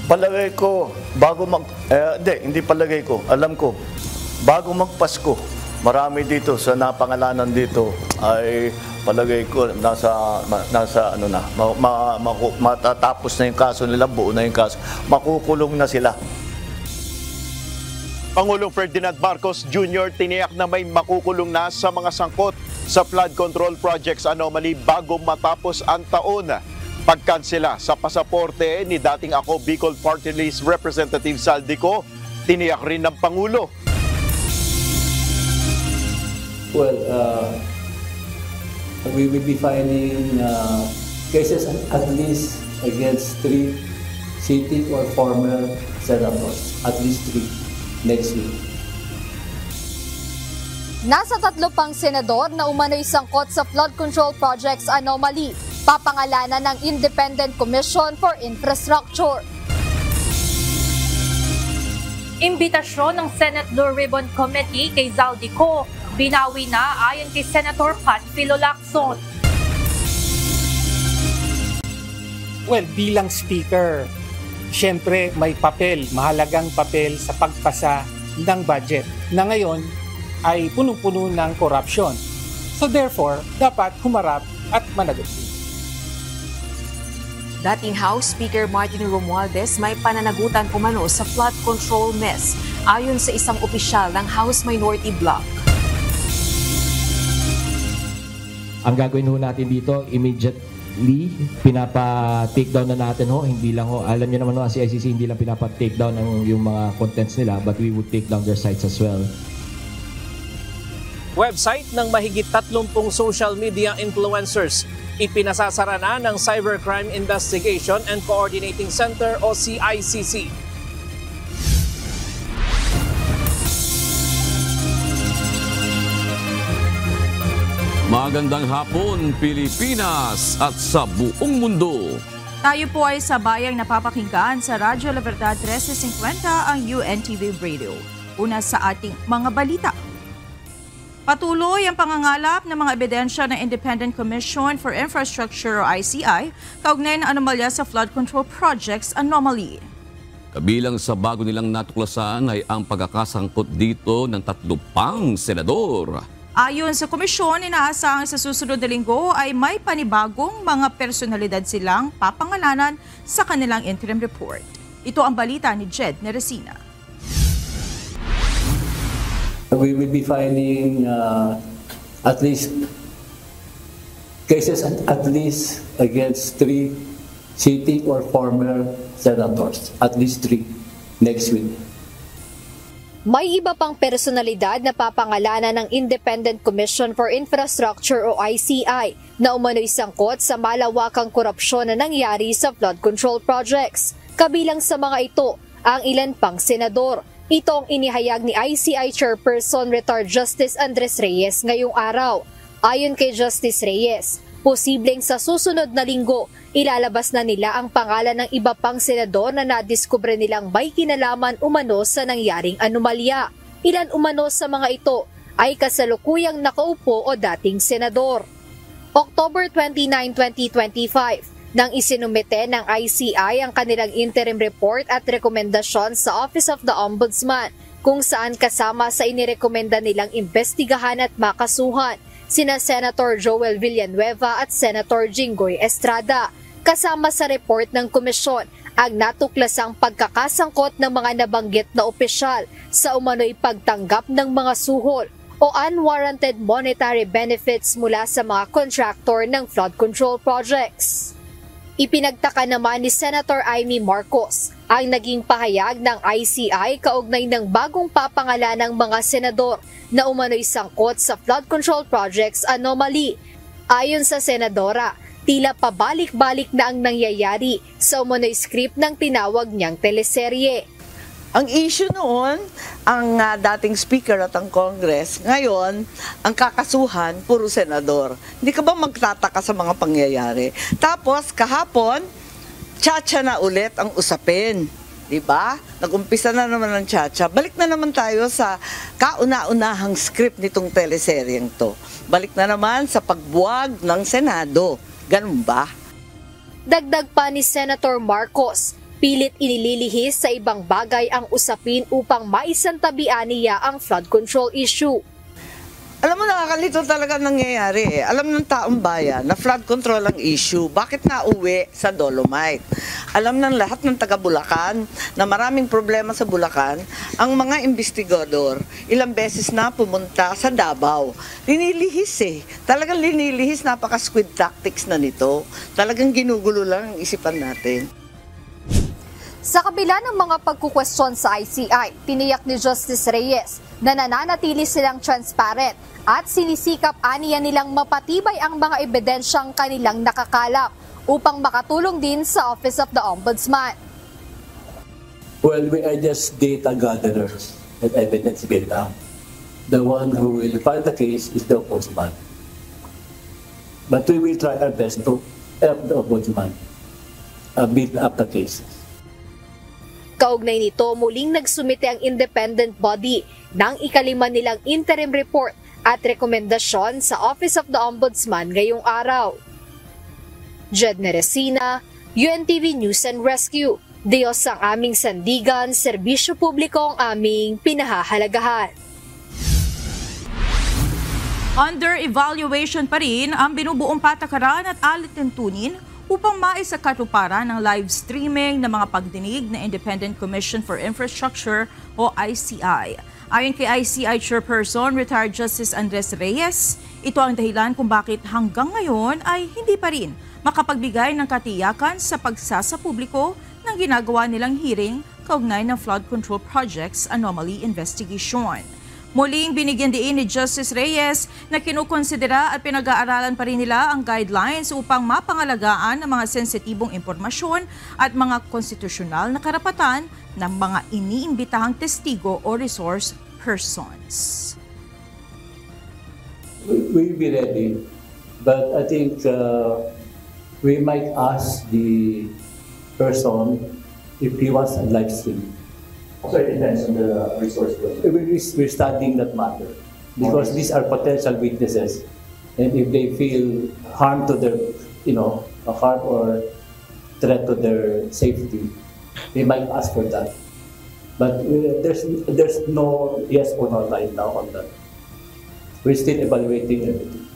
Palagay ko, hindi palagay ko, alam ko, bago magpasko, marami dito sa napangalanan dito ay palagay ko nasa matatapos na yung kaso nila, buo na yung kaso, makukulong na sila. Pangulong Ferdinand Marcos Jr. tiniyak na may makukulong na sa mga sangkot sa flood control projects anomaly bago matapos ang taon. Pagkansela sa pasaporte ni dating Ako Bicol Party List Representative Saldico, tiniyak rin ng Pangulo. Well, we will be filing cases at least against 3 sitting or former senators, at least 3 next week. Nasa 3 pang senador na umano'y sangkot sa flood control projects anomaly, papangalanan ng Independent Commission for Infrastructure. Imbitasyon ng Senate Blue Ribbon Committee kay Zaldico, binawi na ayon kay Senator Panfilo Lacson. Well, bilang speaker, siyempre may papel, mahalagang papel sa pagpasa ng budget na ngayon ay punong-puno ng corruption. So therefore, dapat humarap at managot. Dating House Speaker Martin Romualdez may pananagutan umano sa flood control mess ayon sa isang opisyal ng House Minority Bloc. Ang gagawin ho natin dito, immediately, pinapa-take down na natin ho. Hindi lang ho, alam niyo naman ho, ang CICC hindi lang pinapa-take down yung mga contents nila, but we would take down their sites as well. Website ng mahigit 30 social media influencers. Ipinasasara na ng Cybercrime Investigation and Coordinating Center o CICC. Magandang hapon, Pilipinas at sa buong mundo. Tayo po ay sabayang napapakinggan sa Radyo La Verdad 1350 ang UNTV Radio. Una sa ating mga balita. Patuloy ang pangangalap ng mga ebidensya ng Independent Commission for Infrastructure o ICI kaugnay ng anomalya sa flood control projects anomaly. Kabilang sa bago nilang natuklasan ay ang pagkakasangkot dito ng 3 pang senador. Ayon sa komisyon, inaasahang sa susunod na linggo ay may panibagong mga personalidad silang papangalanan sa kanilang interim report. Ito ang balita ni Jed Neresina. We will be filing at least cases at least against 3 sitting or former senators, at least 3 next week. May iba pang personalidad na papangalanan ng Independent Commission for Infrastructure o ICI na umano'y sangkot sa malawakang korupsyon na nangyari sa flood control projects. Kabilang sa mga ito, ang ilan pang senador. Ito ang inihayag ni ICI Chairperson Retired Justice Andres Reyes ngayong araw. Ayon kay Justice Reyes, posibleng sa susunod na linggo, ilalabas na nila ang pangalan ng iba pang senador na nadiskubre nilang may kinalaman umano sa nangyaring anomalya. Ilan umano sa mga ito ay kasalukuyang nakaupo o dating senador. October 29, 2025, nang isinumite ng ICI ang kanilang interim report at rekomendasyon sa Office of the Ombudsman kung saan kasama sa inirekomenda nilang imbestigahan at makasuhan sina Senator Joel Villanueva at Senator Jinggoy Estrada. Kasama sa report ng komisyon ang natuklasang pagkakasangkot ng mga nabanggit na opisyal sa umano'y pagtanggap ng mga suhol o unwarranted monetary benefits mula sa mga contractor ng flood control projects. Ipinagtaka naman ni Senator Amy Marcos ang naging pahayag ng ICI kaugnay ng bagong papangalan ng mga senador na umano'y sangkot sa flood control projects anomaly. Ayon sa senadora, tila pabalik-balik na ang nangyayari sa umano'y script ng tinawag niyang teleserye. Ang issue noon, ang dating speaker at ang Congress, ngayon, ang kakasuhan, puro senador. Hindi ka ba magtataka sa mga pangyayari? Tapos, kahapon, tsa-tsa na ulit ang usapin. Diba? Nag-umpisa na naman ang tsa-tsa. Balik na naman tayo sa kauna-unahang script nitong teleseryeng to. Balik na naman sa pagbuwag ng Senado. Ganun ba? Dagdag pa ni Senator Marcos, Pilit inililihis sa ibang bagay ang usapin upang maisantabian niya ang flood control issue. Alam mo, nakakalito talaga nangyayari. Alam ng taong bayan na flood control ang issue. Bakit nga uwi sa Dolomite? Alam ng lahat ng taga Bulacan na maraming problema sa Bulacan. Ang mga investigador, ilang beses na pumunta sa Davao. Linilihis eh. Talagang linilihis, napaka-squid tactics na nito. Talagang ginugulo lang ang isipan natin. Sa kabila ng mga pagkukwestiyon sa ICI, tiniyak ni Justice Reyes na nananatili silang transparent at sinisikap aniya nilang mapatibay ang mga ebidensyang kanilang nakakalap upang makatulong din sa Office of the Ombudsman. Well, we are just data gatherers and evidence builder. The one who will file the case is the Ombudsman. But we will try our best to help the Ombudsman build up the cases. Kaugnay nito, muling nagsumite ang independent body ng ikalima nilang interim report at rekomendasyon sa Office of the Ombudsman ngayong araw. Jed Neresina, UNTV News and Rescue. Diyos ang aming sandigan, serbisyo publiko ang aming pinahahalagahan. Under evaluation pa rin ang binubuong patakaran at alituntunin upang maisakatuparan ng live streaming ng mga pagdinig na Independent Commission for Infrastructure o ICI. Ayon kay ICI Chairperson, Retired Justice Andres Reyes, ito ang dahilan kung bakit hanggang ngayon ay hindi pa rin makapagbigay ng katiyakan sa pagsasapubliko ng ginagawa nilang hearing kaugnay ng flood control projects anomaly investigation. Muling binigyan diin ni Justice Reyes na kinukonsidera at pinag-aaralan pa rin nila ang guidelines upang mapangalagaan ang mga sensitibong impormasyon at mga konstitusyonal na karapatan ng mga iniimbitahang testigo o resource persons. We'll be ready, but I think we might ask the person if he wants a live stream. So it depends on the resource person. We're studying that matter because these are potential witnesses, and if they feel harm to their, harm or threat to their safety, they might ask for that. But there's no yes or no right now on that. We're still evaluating everything.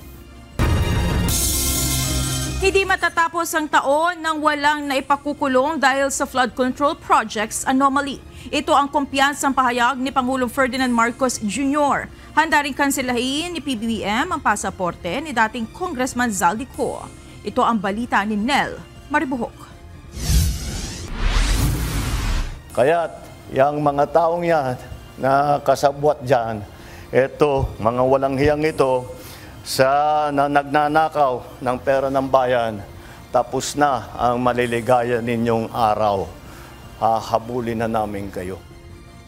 Hindi matatapos ang taon nang walang naipakukulong dahil sa flood control projects anomaly. Ito ang kumpiyansang pahayag ni Pangulong Ferdinand Marcos Jr. Handa rin kansilahin ni PBBM ang pasaporte ni dating Congressman Zaldico. Ito ang balita ni Nel Maribuhok. Kaya't yung mga taong yan na kasabwat dyan, ito, mga walang hiyang ito, sa nagnanakaw ng pera ng bayan, tapos na ang maliligaya ninyong araw. Hahabulin na namin kayo.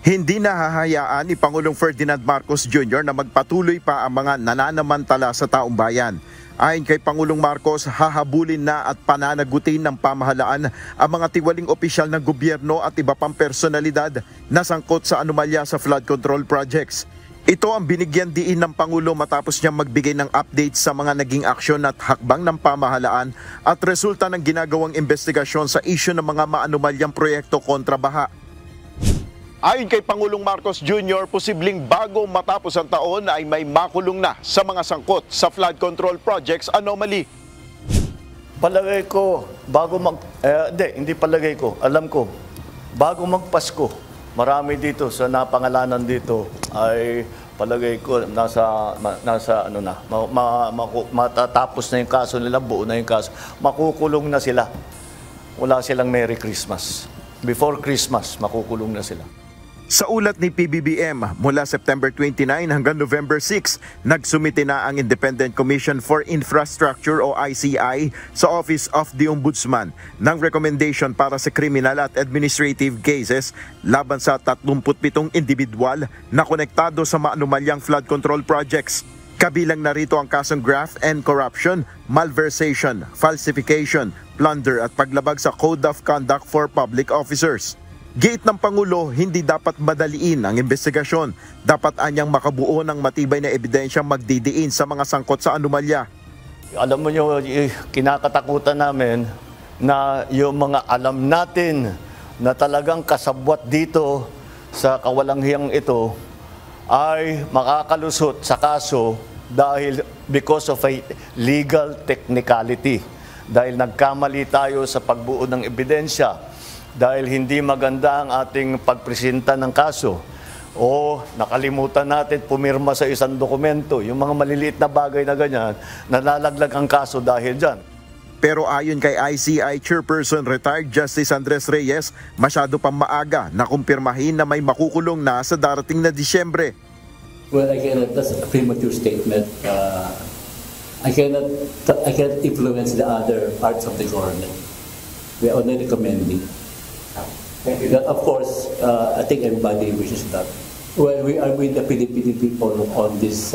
Hindi nahahayaan ni Pangulong Ferdinand Marcos Jr. na magpatuloy pa ang mga nananamantala sa taong bayan. Ayon kay Pangulong Marcos, hahabulin na at pananagutin ng pamahalaan ang mga tiwaling opisyal ng gobyerno at iba pang personalidad na sangkot sa anomalya sa flood control projects. Ito ang binigyan diin ng Pangulo matapos niyang magbigay ng update sa mga naging aksyon at hakbang ng pamahalaan at resulta ng ginagawang investigasyon sa isyu ng mga maanumalyang proyekto kontra baha. Ayon kay Pangulong Marcos Jr., posibleng bago matapos ang taon ay may makulong na sa mga sangkot sa flood control projects anomaly. Palagay ko, hindi palagay ko, alam ko, bago magpasko, marami dito sa napangalanan dito ay palagay ko matatapos na yung kaso nila, buo na yung kaso. Makukulong na sila. Wala silang Merry Christmas. Before Christmas, makukulong na sila. Sa ulat ni PBBM, mula September 29 hanggang November 6, nagsumite na ang Independent Commission for Infrastructure o ICI sa Office of the Ombudsman ng recommendation para sa criminal at administrative cases laban sa 37 individual na konektado sa maanumalyang flood control projects. Kabilang narito ang kasong graft and corruption, malversation, falsification, plunder at paglabag sa Code of Conduct for Public Officers. Giit ng Pangulo, hindi dapat madaliin ang investigasyon. Dapat anyang makabuo ng matibay na ebidensyang magdidiin sa mga sangkot sa anomalya. Alam mo nyo, kinakatakutan namin na yung mga alam natin na talagang kasabwat dito sa kawalanghiyang ito ay makakalusot sa kaso dahil because of a legal technicality. Dahil nagkamali tayo sa pagbuo ng ebidensya, dahil hindi maganda ang ating pagpresenta ng kaso, o nakalimutan natin pumirma sa isang dokumento. Yung mga maliliit na bagay na ganyan, nalalaglag ang kaso dahil dyan. Pero ayon kay ICI Chairperson Retired Justice Andres Reyes, masyado pang maaga na kumpirmahin na may makukulong na sa darating na Disyembre. Well, that's a premature statement. I cannot influence the other parts of the government. We are only recommending. But of course, I think everybody wishes that. Well, we are with the PDP people on this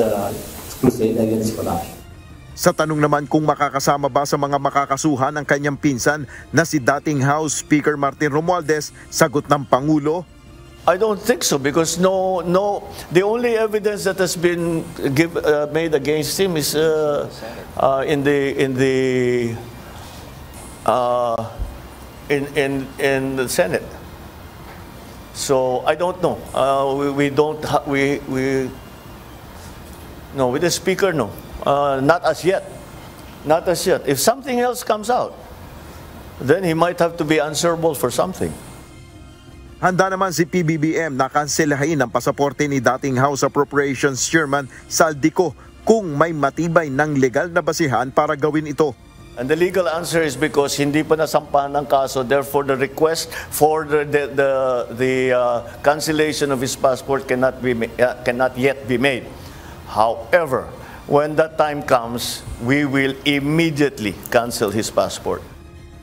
crusade against corruption. Sa tanong naman kung makakasama ba sa mga makakasuhan ang kanyang pinsan na si dating House Speaker Martin Romualdez, sagot ng Pangulo, I don't think so because the only evidence that has been made against him is in the Senate. So I don't know. With the Speaker, no. Not as yet. Not as yet. If something else comes out, then he might have to be answerable for something. Handa naman si PBBM na kanselahin ang pasaporte ni dating House Appropriations Chairman Saldico kung may matibay ng legal na basihan para gawin ito. And the legal answer is because hindi pa nasampahan ng kaso, therefore the request for the cancellation of his passport cannot yet be made. However, when that time comes, we will immediately cancel his passport.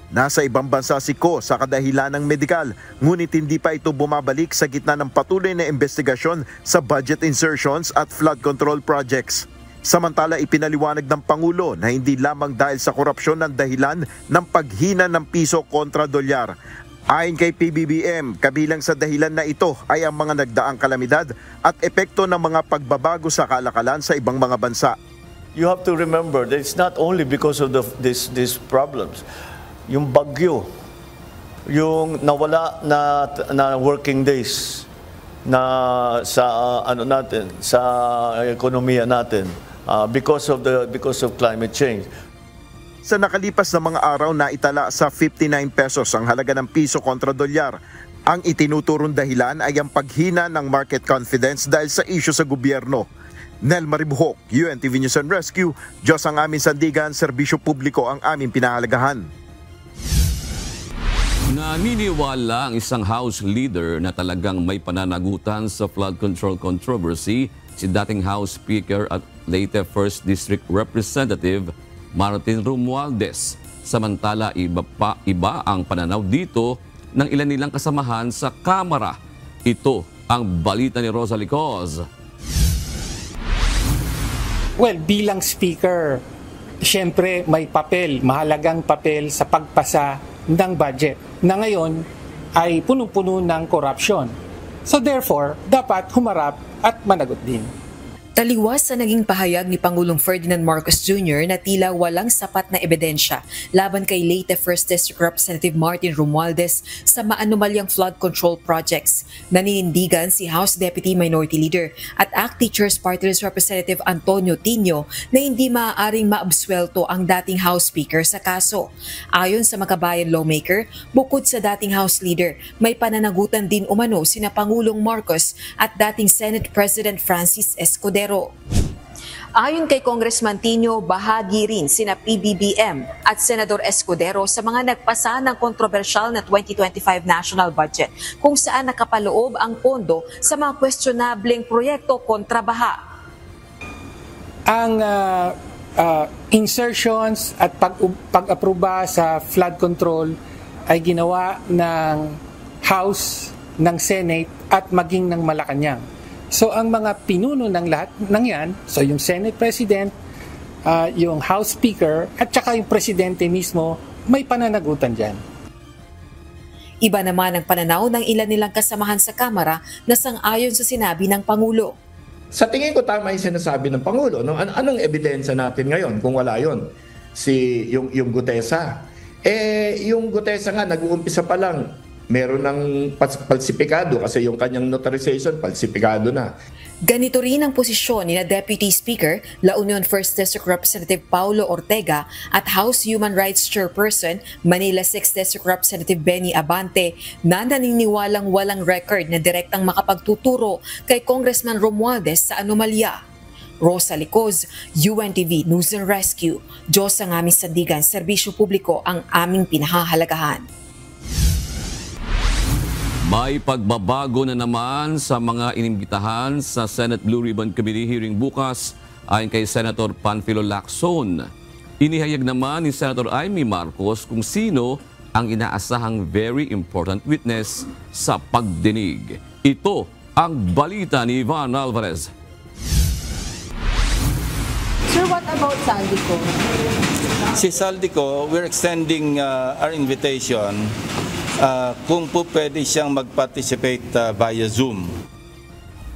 Nasa ibang bansa si Ko sa kadahilan ng medikal, ngunit hindi pa ito bumabalik sa gitna ng patuloy na investigasyon sa budget insertions at flood control projects. Samantala, ipinaliwanag ng Pangulo na hindi lamang dahil sa korupsyon ang dahilan ng paghina ng piso kontra dolyar. Ayon kay PBBM, kabilang sa dahilan na ito ay ang mga nagdaang kalamidad at epekto ng mga pagbabago sa kalakalan sa ibang mga bansa. You have to remember that it's not only because of these problems. Yung bagyo, yung nawala na working days na sa sa ekonomiya natin because of climate change. Sa nakalipas na mga araw na itala sa 59 pesos ang halaga ng piso kontra dolyar. Ang itinuturong dahilan ay ang paghina ng market confidence dahil sa isyu sa gobyerno. Nel Maribuhok, UNTV News and Rescue, Diyos ang aming sandigan, serbisyo publiko ang aming pinahalagahan. Naniniwala ang isang House leader na talagang may pananagutan sa flood control controversy si dating House Speaker at Leyte 1st District Representative Martin Romualdez. Samantala, iba ang pananaw dito ng ilan nilang kasamahan sa Kamara. Ito ang balita ni Rosa Licoz. Well, bilang Speaker, siyempre may papel, mahalagang papel sa pagpasa ng budget na ngayon ay punong-puno ng korupsyon. So therefore, dapat humarap at managot din. Taliwas sa naging pahayag ni Pangulong Ferdinand Marcos Jr. na tila walang sapat na ebidensya laban kay Leyte 1st District Representative Martin Romualdez sa maanumalyang flood control projects. Naninindigan si House Deputy Minority Leader at ACT Teachers Party List Representative Antonio Tino na hindi maaaring maabsuelto ang dating House Speaker sa kaso. Ayon sa Makabayan lawmaker, bukod sa dating House Leader, may pananagutan din umano sina Pangulong Marcos at dating Senate President Francis Escudero. Ayon kay Congressman Tino, bahagi rin sina PBBM at Senador Escudero sa mga nagpasa ng kontrobersyal na 2025 national budget kung saan nakapaloob ang pondo sa mga questionableng proyekto kontra baha. Ang insertions at pag-aproba sa flood control ay ginawa ng House, ng Senate at maging ng Malacanang. So ang mga pinuno ng lahat ng yan, so yung Senate President, yung House Speaker at saka yung Presidente mismo, may pananagutan dyan. Iba naman ang pananaw ng ilan nilang kasamahan sa Kamara na sang-ayon sa sinabi ng Pangulo. Sa tingin ko tama yung sinasabi ng Pangulo. No? Anong ebidensya natin ngayon kung wala yon? Yung Gutesa. Yung Gutesa nga, nag-uumpisa pa lang meron ng falsifikado kasi yung kanyang notarization, falsifikado na. Ganito rin ang posisyon ni Deputy Speaker, La Union 1st District Representative Paulo Ortega at House Human Rights Chairperson, Manila 6th District Representative Benny Abante na naniniwalang walang record na direktang makapagtuturo kay Congressman Romualdez sa anomalya. Rosa Licoz, UNTV News and Rescue. Diyos ang aming sandigan, serbisyo publiko ang aming pinahahalagahan. May pagbabago na naman sa mga inimbitahan sa Senate Blue Ribbon Committee hearing bukas ayon kay Senator Panfilo Lacson. Inihayag naman ni Senator Amy Marcos kung sino ang inaasahang very important witness sa pagdinig. Ito ang balita ni Ivan Alvarez. Sir, what about Saldico? Si Saldico, we're extending our invitation kung po pwede siyang mag-participate via Zoom.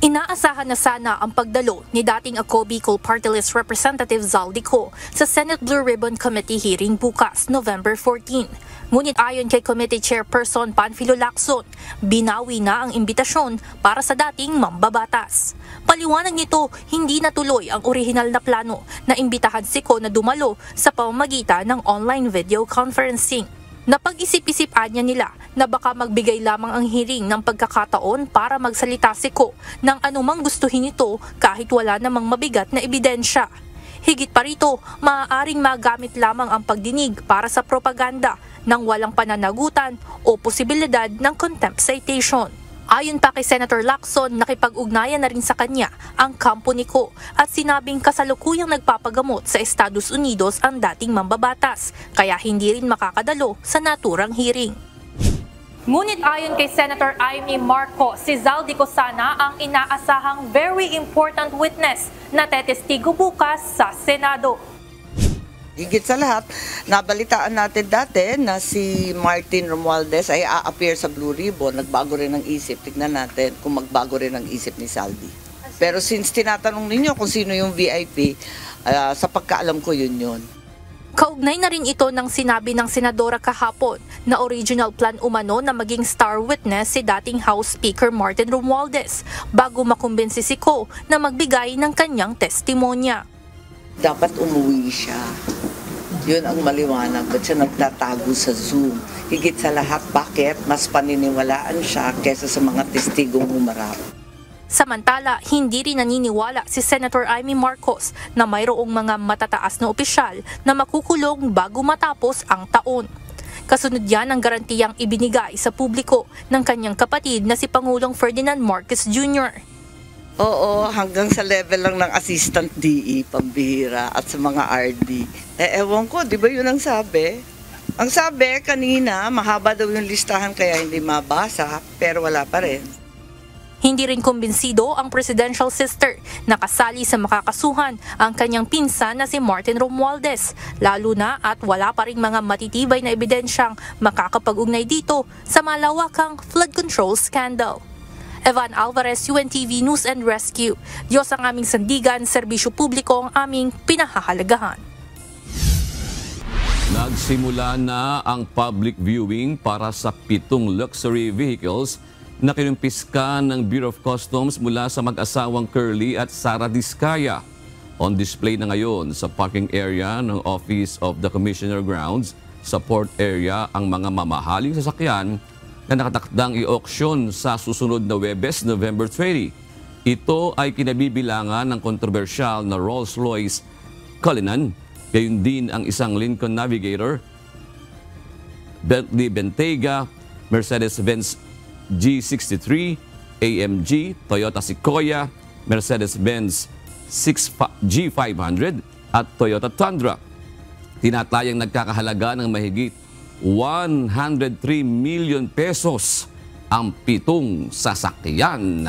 Inaasahan na sana ang pagdalo ni dating Ako Bicol Party List Representative Zaldico sa Senate Blue Ribbon Committee hearing bukas, November 14. Ngunit ayon kay Committee Chairperson Panfilo Lacson, binawi na ang imbitasyon para sa dating mambabatas. Paliwanag nito, hindi natuloy ang orihinal na plano na imbitahan si Ko na dumalo sa pamamagitan ng online video conferencing. Napag-isip-isipan niya nila na baka magbigay lamang ang hearing ng pagkakataon para magsalita si Ko ng anumang gustuhin nito kahit wala namang mabigat na ebidensya. Higit pa rito, maaaring magamit lamang ang pagdinig para sa propaganda nang walang pananagutan o posibilidad ng contempt citation. Ayon pa kay Senator Lacson, nakipag-ugnayan na rin sa kanya ang kampo ni Ko at sinabing kasalukuyang nagpapagamot sa Estados Unidos ang dating mambabatas, kaya hindi rin makakadalo sa naturang hearing. Ngunit ayon kay Senator Amy Marcos, si Zaldico sana ang inaasahang very important witness na tetestigo bukas sa Senado. Higit sa lahat, nabalitaan natin dati na si Martin Romualdez ay a-appear sa Blue Ribbon. Nagbago rin ang isip. Tignan natin kung magbago rin ang isip ni Saldi. Pero since tinatanong ninyo kung sino yung VIP, sa pagkaalam ko yun. Kaugnay na rin ito ng sinabi ng senadora kahapon na original plan umano na maging star witness si dating House Speaker Martin Romualdez bago makumbinsi si Ko na magbigay ng kanyang testimonya. Dapat umuwi siya. Yun ang maliwanag. Ba't siya nagtatago sa Zoom? Higit sa lahat, bakit? Mas paniniwalaan siya kaysa sa mga testigong humarap. Samantala, hindi rin naniniwala si Senator Amy Marcos na mayroong mga matataas na opisyal na makukulong bago matapos ang taon. Kasunod yan ang garantiyang ibinigay sa publiko ng kanyang kapatid na si Pangulong Ferdinand Marcos Jr. Oo, hanggang sa level lang ng Assistant DE, pambihira, at sa mga RD. Ewan ko, di ba yun ang sabi? Ang sabi kanina, mahaba daw yung listahan kaya hindi mabasa, pero wala pa rin. Hindi rin kumbinsido ang presidential sister na kasali sa makakasuhan ang kanyang pinsan na si Martin Romualdez, lalo na at wala pa rin mga matitibay na ebidensyang makakapag-ugnay dito sa malawakang flood control scandal. Evan Alvarez, UNTV News and Rescue. Diyos ang aming sandigan, serbisyo publiko ang aming pinahahalagahan. Nagsimula na ang public viewing para sa 7 luxury vehicles na kinumpiska ng Bureau of Customs mula sa mag-asawang Curly at Sara Diskaya. On display na ngayon sa parking area ng Office of the Commissioner Grounds sa port area ang mga mamahaling sasakyan na nakatakdang i-auction sa susunod na Huwebes, November 20. Ito ay kinabibilangan ng kontrobersyal na Rolls-Royce Cullinan, gayon din ang isang Lincoln Navigator, Bentley Bentayga, Mercedes-Benz G63, AMG, Toyota Sequoia, Mercedes-Benz G500 at Toyota Tundra. Tinatayang nagkakahalaga ng mahigit 103 million pesos ang 7 sasakyan.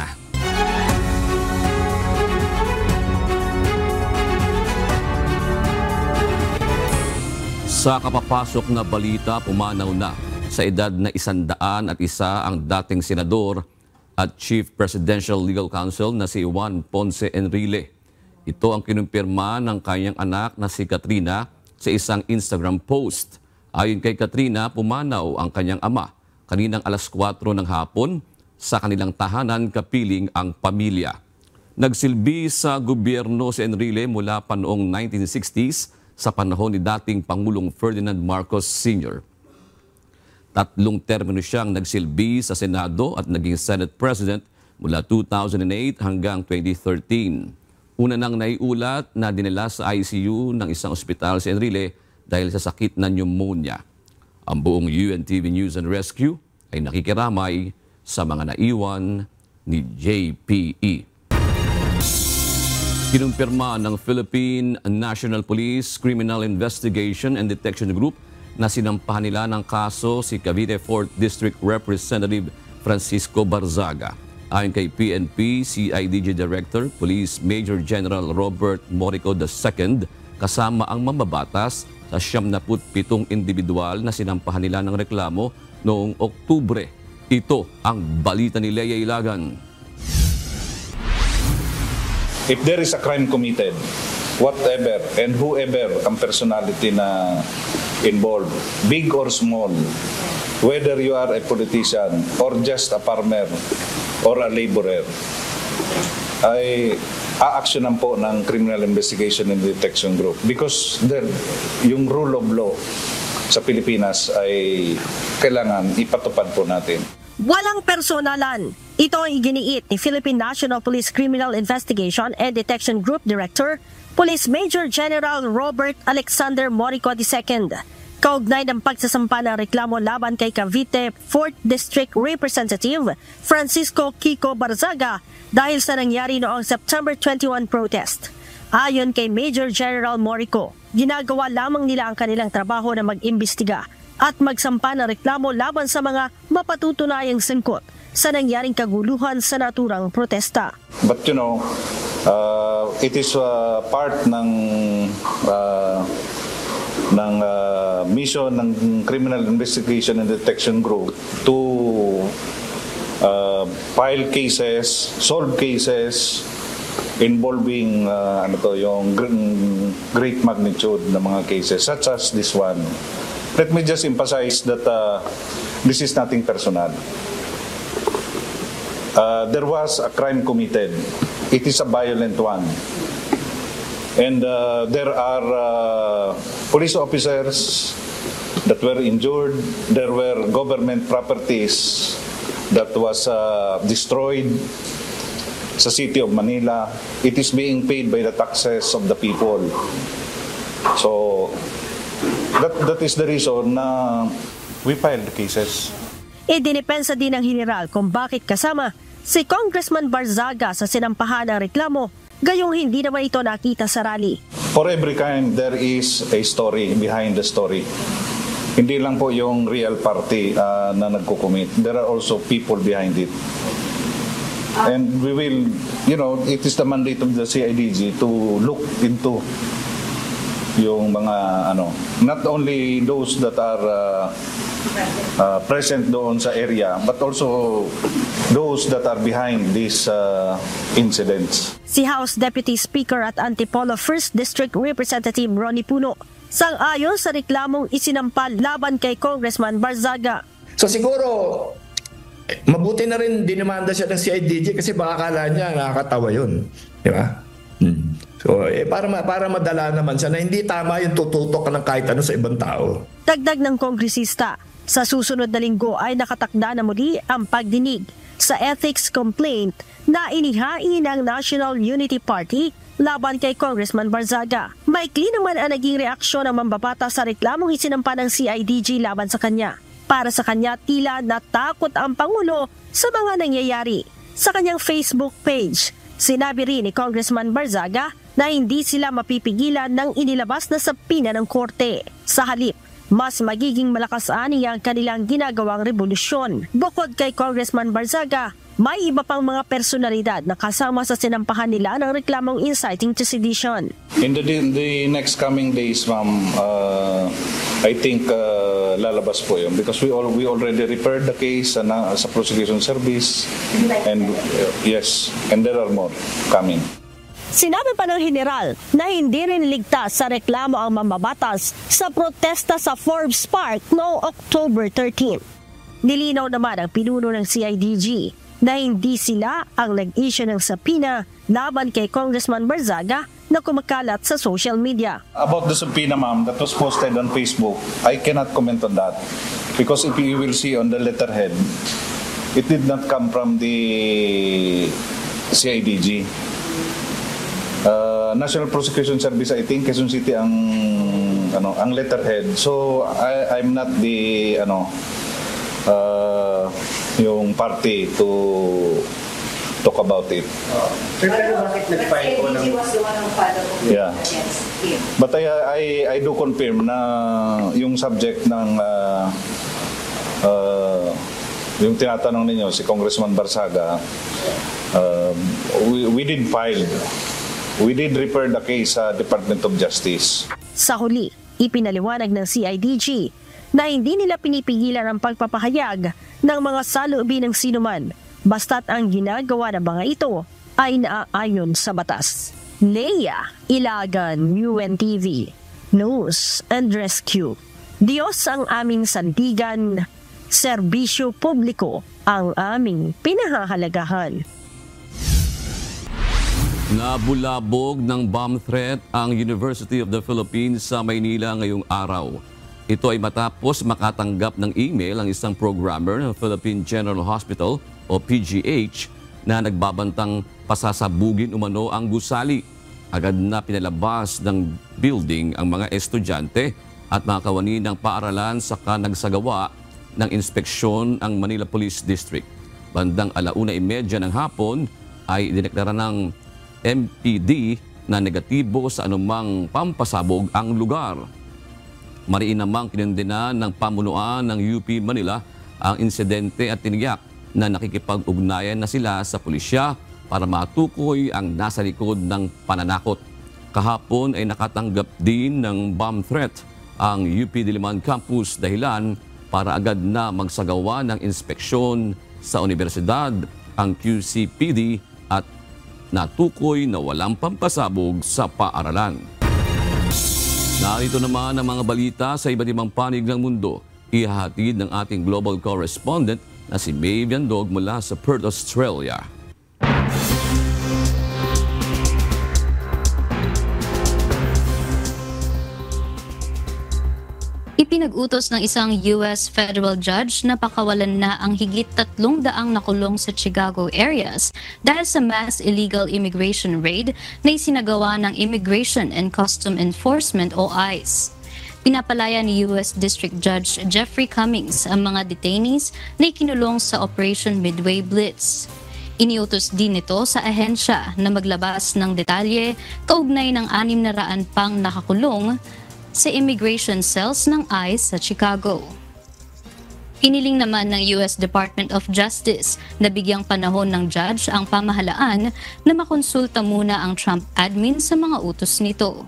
Sa kapapasok na balita, pumanaw na sa edad na 101 ang dating senador at Chief Presidential Legal Counsel na si Juan Ponce Enrile. Ito ang kinumpirma ng kanyang anak na si Katrina sa isang Instagram post. Ayon kay Katrina, pumanaw ang kanyang ama kaninang alas 4 ng hapon sa kanilang tahanan kapiling ang pamilya. Nagsilbi sa gobyerno si Enrile mula pa noong 1960s sa panahon ni dating Pangulong Ferdinand Marcos Sr. 3 termino siyang nagsilbi sa Senado at naging Senate President mula 2008 hanggang 2013. Una nang naiulat na dinala sa ICU ng isang ospital si Enrile dahil sa sakit na pneumonia. Ang buong UNTV News and Rescue ay nakikiramay sa mga naiwan ni JPE. Kinumpirma ng Philippine National Police Criminal Investigation and Detection Group na sinampahan nila ng kaso si Cavite 4th District Representative Francisco Barzaga. Ayon kay PNP, CIDG Director, Police Major General Robert Morico II, kasama ang mambabatas sa 77 individual na sinampahan nila ng reklamo noong Oktubre. Ito ang balita ni Lea Ilagan. If there is a crime committed, whatever and whoever ang personality na involved, big or small, whether you are a politician or just a farmer or a laborer, ay a-actionan po ng Criminal Investigation and Detection Group because yung rule of law sa Pilipinas ay kailangan ipatupad po natin. Walang personalan. Ito ang iginiit ni Philippine National Police Criminal Investigation and Detection Group Director, Police Major General Robert Alexander Morico II. Kaugnay ng pagsasampa ng reklamo laban kay Cavite 4th District Representative Francisco Kiko Barzaga dahil sa nangyari noong September 21 protest. Ayon kay Major General Morico, ginagawa lamang nila ang kanilang trabaho na mag-imbestiga at magsampa ng reklamo laban sa mga mapatutunayang sangkot sa nangyaring kaguluhan sa naturang protesta. But you know, it is part ng mission ng Criminal Investigation and Detection Group to file cases, solve cases involving yung great magnitude ng mga cases such as this one. Let me just emphasize that this is nothing personal. There was a crime committed. It is a violent one. And there are police officers that were injured. There were government properties that was destroyed sa city of Manila. It is being paid by the taxes of the people. So that is the reason na we filed the cases. Idinipensa din ng General kung bakit kasama si Congressman Barzaga sa sinampahan ng reklamo, gayong hindi naman ito nakita sa rally. For every crime, there is a story behind the story. Hindi lang po yung real party na nagkukumit. There are also people behind it. And we will, it is the mandate of the CIDG to look into yung mga not only those that are present doon sa area but also those that are behind these incidents. Si House Deputy Speaker at Antipolo 1st District Representative Ronnie Puno sang-ayon sa reklamong isinampal laban kay Congressman Barzaga. So siguro mabuti na rin dinimanda siya ng CIDG kasi baka akala niya nakakatawa yun, di ba? So, para madala naman siya na hindi tama yung tututok ka ng kahit ano sa ibang tao. Dagdag ng kongresista, sa susunod na linggo ay nakatakda na muli ang pagdinig sa ethics complaint na inihain ng National Unity Party laban kay Congressman Barzaga. Maikli naman ang naging reaksyon ng mambabata sa reklamong isinampa ng CIDG laban sa kanya. Para sa kanya, tila natakot ang Pangulo sa mga nangyayari. Sa kanyang Facebook page, sinabi rin ni Congressman Barzaga na hindi sila mapipigilan ng inilabas na sapina ng korte. Sa halip, mas magiging malakas ani ang kanilang ginagawang revolusyon. Bukod kay Congressman Barzaga, may iba pang mga personalidad na kasama sa sinampahan nila ng reklamong inciting to sedition. In the next coming days, ma'am, I think lalabas po yun because we already referred the case sa prosecution service and yes, and there are more coming. Sinabi pa ng General na hindi rin ligtas sa reklamo ang mambabatas sa protesta sa Forbes Park noong October 13. Nilinaw naman ang pinuno ng CIDG na hindi sila ang nag-issue ng subpoena laban kay Congressman Barzaga na kumakalat sa social media. About the subpoena, ma'am, that was posted on Facebook, I cannot comment on that. Because if you will see on the letterhead, it did not come from the CIDG. National Prosecution Service, I think, Quezon City ang letterhead. So, I'm not the, yung party to talk about it. Pero bakit nag-file po ng... Yeah. But I do confirm na yung subject ng yung tinatanong ninyo, si Congressman Barzaga, we did file. We did refer the case sa Department of Justice. Sa huli, ipinaliwanag ng CIDG na hindi nila pinipigilan ang pagpapahayag ng mga saloobin ng sinuman basta't ang ginagawa ng mga ito ay naaayon sa batas. Leia Ilagan, UNTV, News and Rescue. Diyos ang aming sandigan, serbisyo publiko ang aming pinahahalagahan. Nabulabog ng bomb threat ang University of the Philippines sa Maynila ngayong araw. Ito ay matapos makatanggap ng email ang isang programmer ng Philippine General Hospital o PGH na nagbabantang pasasabugin umano ang gusali. Agad na pinalabas ng building ang mga estudyante at mga kawani ng paaralan saka nagsagawa ng inspeksyon ang Manila Police District. Bandang 1:30 ng hapon ay dineklara ng MPD na negatibo sa anumang pampasabog ang lugar. Mariin namang kinindena ng pamunuan ng UP Manila ang insidente at tiniyak na nakikipag-ugnayan na sila sa pulisya para matukoy ang nasa likod ng pananakot. Kahapon ay nakatanggap din ng bomb threat ang UP Diliman Campus dahilan para agad na magsagawa ng inspeksyon sa universidad ang QCPD at natukoy na walang pampasabog sa paaralan. Narito naman ang mga balita sa iba't ibang panig ng mundo. Ihahatid ng ating global correspondent na si May Viandog mula sa Perth, Australia. Ipinag-utos ng isang US federal judge na pakawalan na ang higit 300 nakulong sa Chicago areas dahil sa mass illegal immigration raid na isinagawa ng Immigration and Customs Enforcement o ICE. Pinapalaya ni US District Judge Jeffrey Cummings ang mga detainees na ikinulong sa Operation Midway Blitz. Iniutos din ito sa ahensya na maglabas ng detalye kaugnay ng 600 pang nakakulong sa immigration cells ng ICE sa Chicago. Hiniling naman ng US Department of Justice na bigyang panahon ng judge ang pamahalaan na makonsulta muna ang Trump admin sa mga utos nito.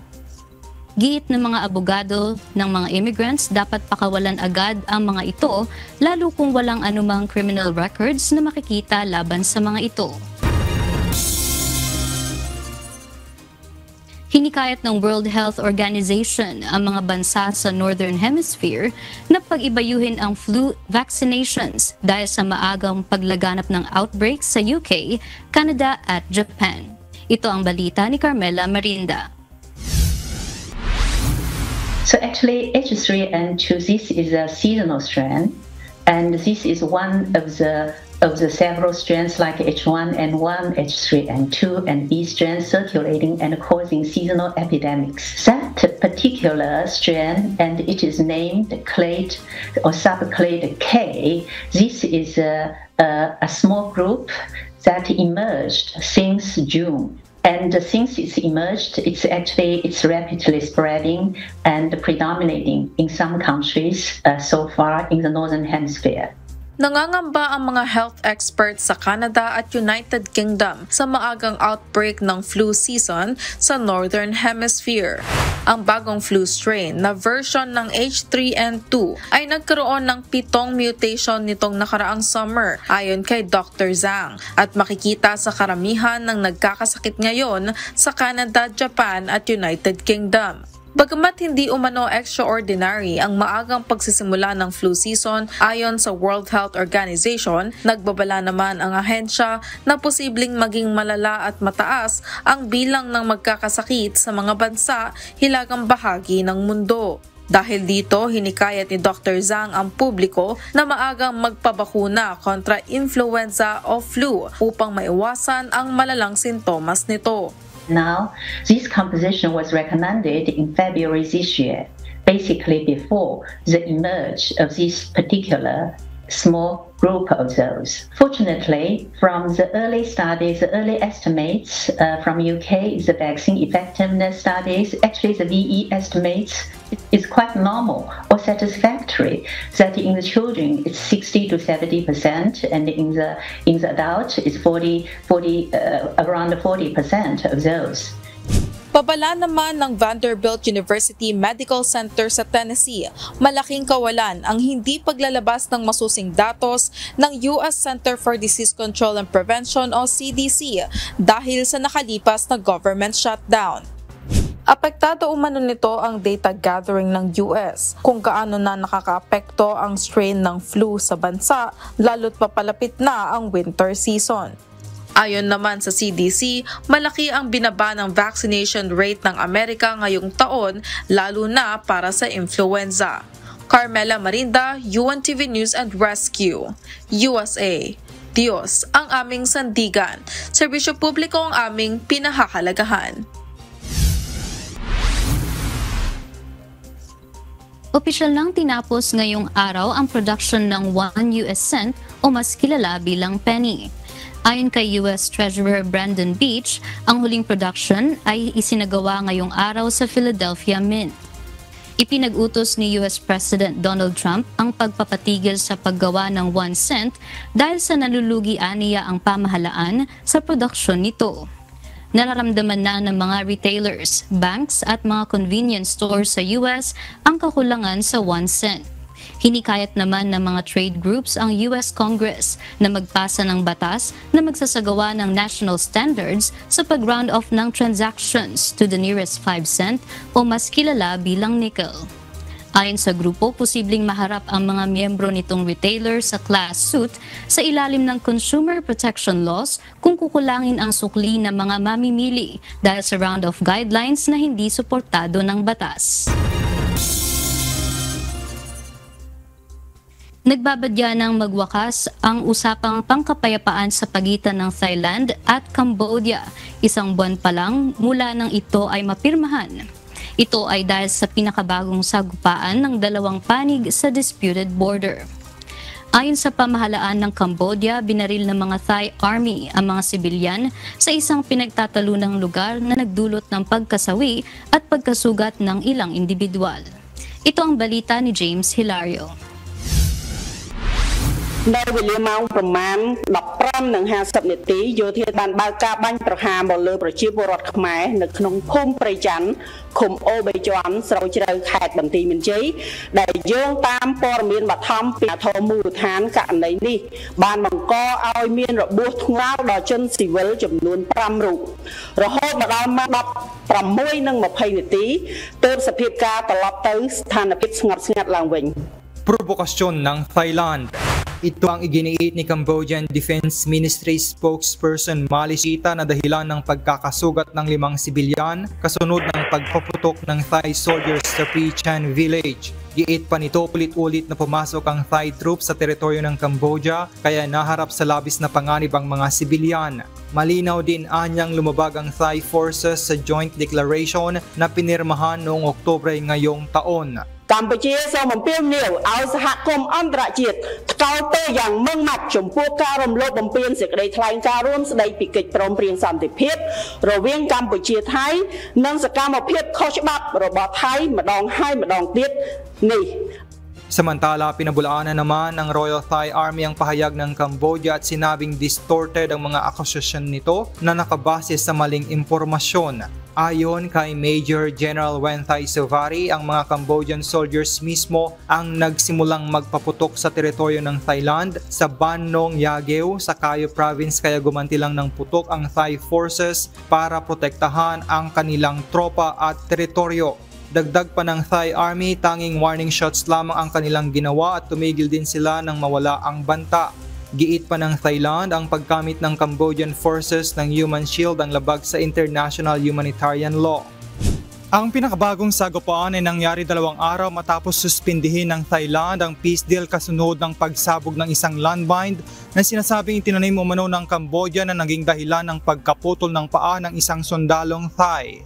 Giit ng mga abogado ng mga immigrants dapat pakawalan agad ang mga ito lalo kung walang anumang criminal records na makikita laban sa mga ito. Hinikayat ng World Health Organization ang mga bansa sa Northern Hemisphere na pag-ibayuhin ang flu vaccinations dahil sa maagang paglaganap ng outbreaks sa UK, Canada at Japan. Ito ang balita ni Carmela Marinda. So actually H3N2, this is a seasonal strain, and this is one of the several strains like H1N1, H3N2, and E strains circulating and causing seasonal epidemics. That particular strain, and it is named clade or subclade K, this is a small group that emerged since June. And since it's emerged, it's rapidly spreading and predominating in some countries so far in the Northern Hemisphere. Nangangamba ang mga health experts sa Canada at United Kingdom sa maagang outbreak ng flu season sa Northern Hemisphere. Ang bagong flu strain na version ng H3N2 ay nagkaroon ng 7 mutation nitong nakaraang summer ayon kay Dr. Zhang at makikita sa karamihan ng nagkakasakit ngayon sa Canada, Japan at United Kingdom. Bagamat hindi umano extraordinary ang maagang pagsisimula ng flu season ayon sa World Health Organization, nagbabala naman ang ahensya na posibleng maging malala at mataas ang bilang ng magkakasakit sa mga bansa hilagang bahagi ng mundo. Dahil dito, hinikayat ni Dr. Zhang ang publiko na maagang magpabakuna kontra influenza o flu upang maiwasan ang malalang sintomas nito. Now, this composition was recommended in February this year, basically before the emerge of this particular small group of those. Fortunately, from the early studies, the early estimates from UK, the vaccine effectiveness studies, actually the VE estimates is quite normal or satisfactory. That in the children it's 60 to 70%, and in the adult it's around 40% of those. Babala naman ng Vanderbilt University Medical Center sa Tennessee, malaking kawalan ang hindi paglalabas ng masusing datos ng US Center for Disease Control and Prevention o CDC dahil sa nakalipas na government shutdown. Apektado umano nito ang data gathering ng US kung gaano na nakakaapekto ang strain ng flu sa bansa lalo't papalapit na ang winter season. Ayon naman sa CDC, malaki ang binaba ng vaccination rate ng Amerika ngayong taon, lalo na para sa influenza. Carmela Marinda, UNTV News and Rescue, USA. Diyos ang aming sandigan. Serbisyo publiko ang aming pinahahalagahan. Opisyal nang tinapos ngayong araw ang production ng 1 US cent o mas kilala bilang penny. Ayon kay US Treasurer Brandon Beach, ang huling production ay isinagawa ngayong araw sa Philadelphia Mint. Ipinag-utos ni US President Donald Trump ang pagpapatigil sa paggawa ng 1 cent dahil sa nalulugian niya ang pamahalaan sa produksyon nito. Nararamdaman na ng mga retailers, banks at mga convenience stores sa US ang kakulangan sa 1 cent. Hinikayat naman ng mga trade groups ang US Congress na magpasa ng batas na magsasagawa ng national standards sa pag-round off ng transactions to the nearest 5 cent o mas kilala bilang nickel. Ayon sa grupo, posibleng maharap ang mga miyembro nitong retailer sa class suit sa ilalim ng consumer protection laws kung kukulangin ang sukli ng mga mamimili dahil sa round-off guidelines na hindi suportado ng batas. Nagbabadya ng magwakas ang usapang pangkapayapaan sa pagitan ng Thailand at Cambodia, isang buwan pa lang mula nang ito ay mapirmahan. Ito ay dahil sa pinakabagong sagupaan ng dalawang panig sa disputed border. Ayon sa pamahalaan ng Cambodia, binaril ng mga Thai Army ang mga sibilyan sa isang pinagtatalunang lugar na nagdulot ng pagkasawi at pagkasugat ng ilang individual. Ito ang balita ni James Hilario. នៅវេលាម៉ោងប្រមាណ 15:50 នាទីយោធាបានបើកការបាញ់ប្រហារមកលើប្រជាពលរដ្ឋខ្មែរនៅក្នុងភូមិព្រៃច័ន្ទឃុំអូបេជាន់ស្រូវជ្រៅខេត្តបន្ទាយមានជ័យដែលយោងតាមព័ត៌មានបឋមពីអាជ្ញាធរមូលដ្ឋានករណីនេះបានបង្កឲ្យមានរបួសធ្ងន់ដល់ជនស៊ីវិលចំនួន 5 រូបរហូតមកដល់ម៉ោង 16:20 នាទីទើបសភាពការត្រឡប់ទៅស្ថានភាពស្ងប់ស្ងាត់ឡើងវិញ Provokasyon ng Thailand. Ito ang iginiit ni Cambodian Defense Ministry spokesperson Mali Sita na dahilan ng pagkakasugat ng 5 sibilyan kasunod ng pagpaputok ng Thai soldiers sa Pichan village. Giit pa nito ulit-ulit na pumasok ang Thai troops sa teritoryo ng Cambodia kaya naharap sa labis na panganib ang mga sibilyan. Malinaw din anyang lumabag ang Thai forces sa joint declaration na pinirmahan noong Oktubre ngayong taon. កម្ពុជាសូមអំពាវនាវឲ្យសហគមន៍អន្តរជាតិថ្កោលទោសយ៉ាងម៉ឺងម៉ាត់ចំពោះការរំលោភបំពានសេចក្តីថ្លែងការណ៍រួមស្តីពីកិច្ចព្រមព្រៀងសន្តិភាពរវាងកម្ពុជាថៃនិងសកម្មភាពខុសច្បាប់របស់ថៃម្ដងហើយម្ដងទៀតនេះ Samantala, pinabulaanan naman ng Royal Thai Army ang pahayag ng Cambodia at sinabing distorted ang mga akusasyon nito na nakabase sa maling impormasyon. Ayon kay Major General Wenthai Sovari, ang mga Cambodian soldiers mismo ang nagsimulang magpaputok sa teritoryo ng Thailand sa Ban Nong Yageo sa Cayo Province kaya gumanti lang ng putok ang Thai forces para protektahan ang kanilang tropa at teritoryo. Dagdag pa ng Thai Army, tanging warning shots lamang ang kanilang ginawa at tumigil din sila nang mawala ang banta. Giit pa ng Thailand, ang paggamit ng Cambodian forces ng Human Shield ang labag sa international humanitarian law. Ang pinakabagong sagupaan ay nangyari 2 araw matapos suspindihin ng Thailand ang peace deal kasunod ng pagsabog ng isang landmine na sinasabing itinanim umano ng Cambodia na naging dahilan ng pagkaputol ng paa ng isang sundalong Thai.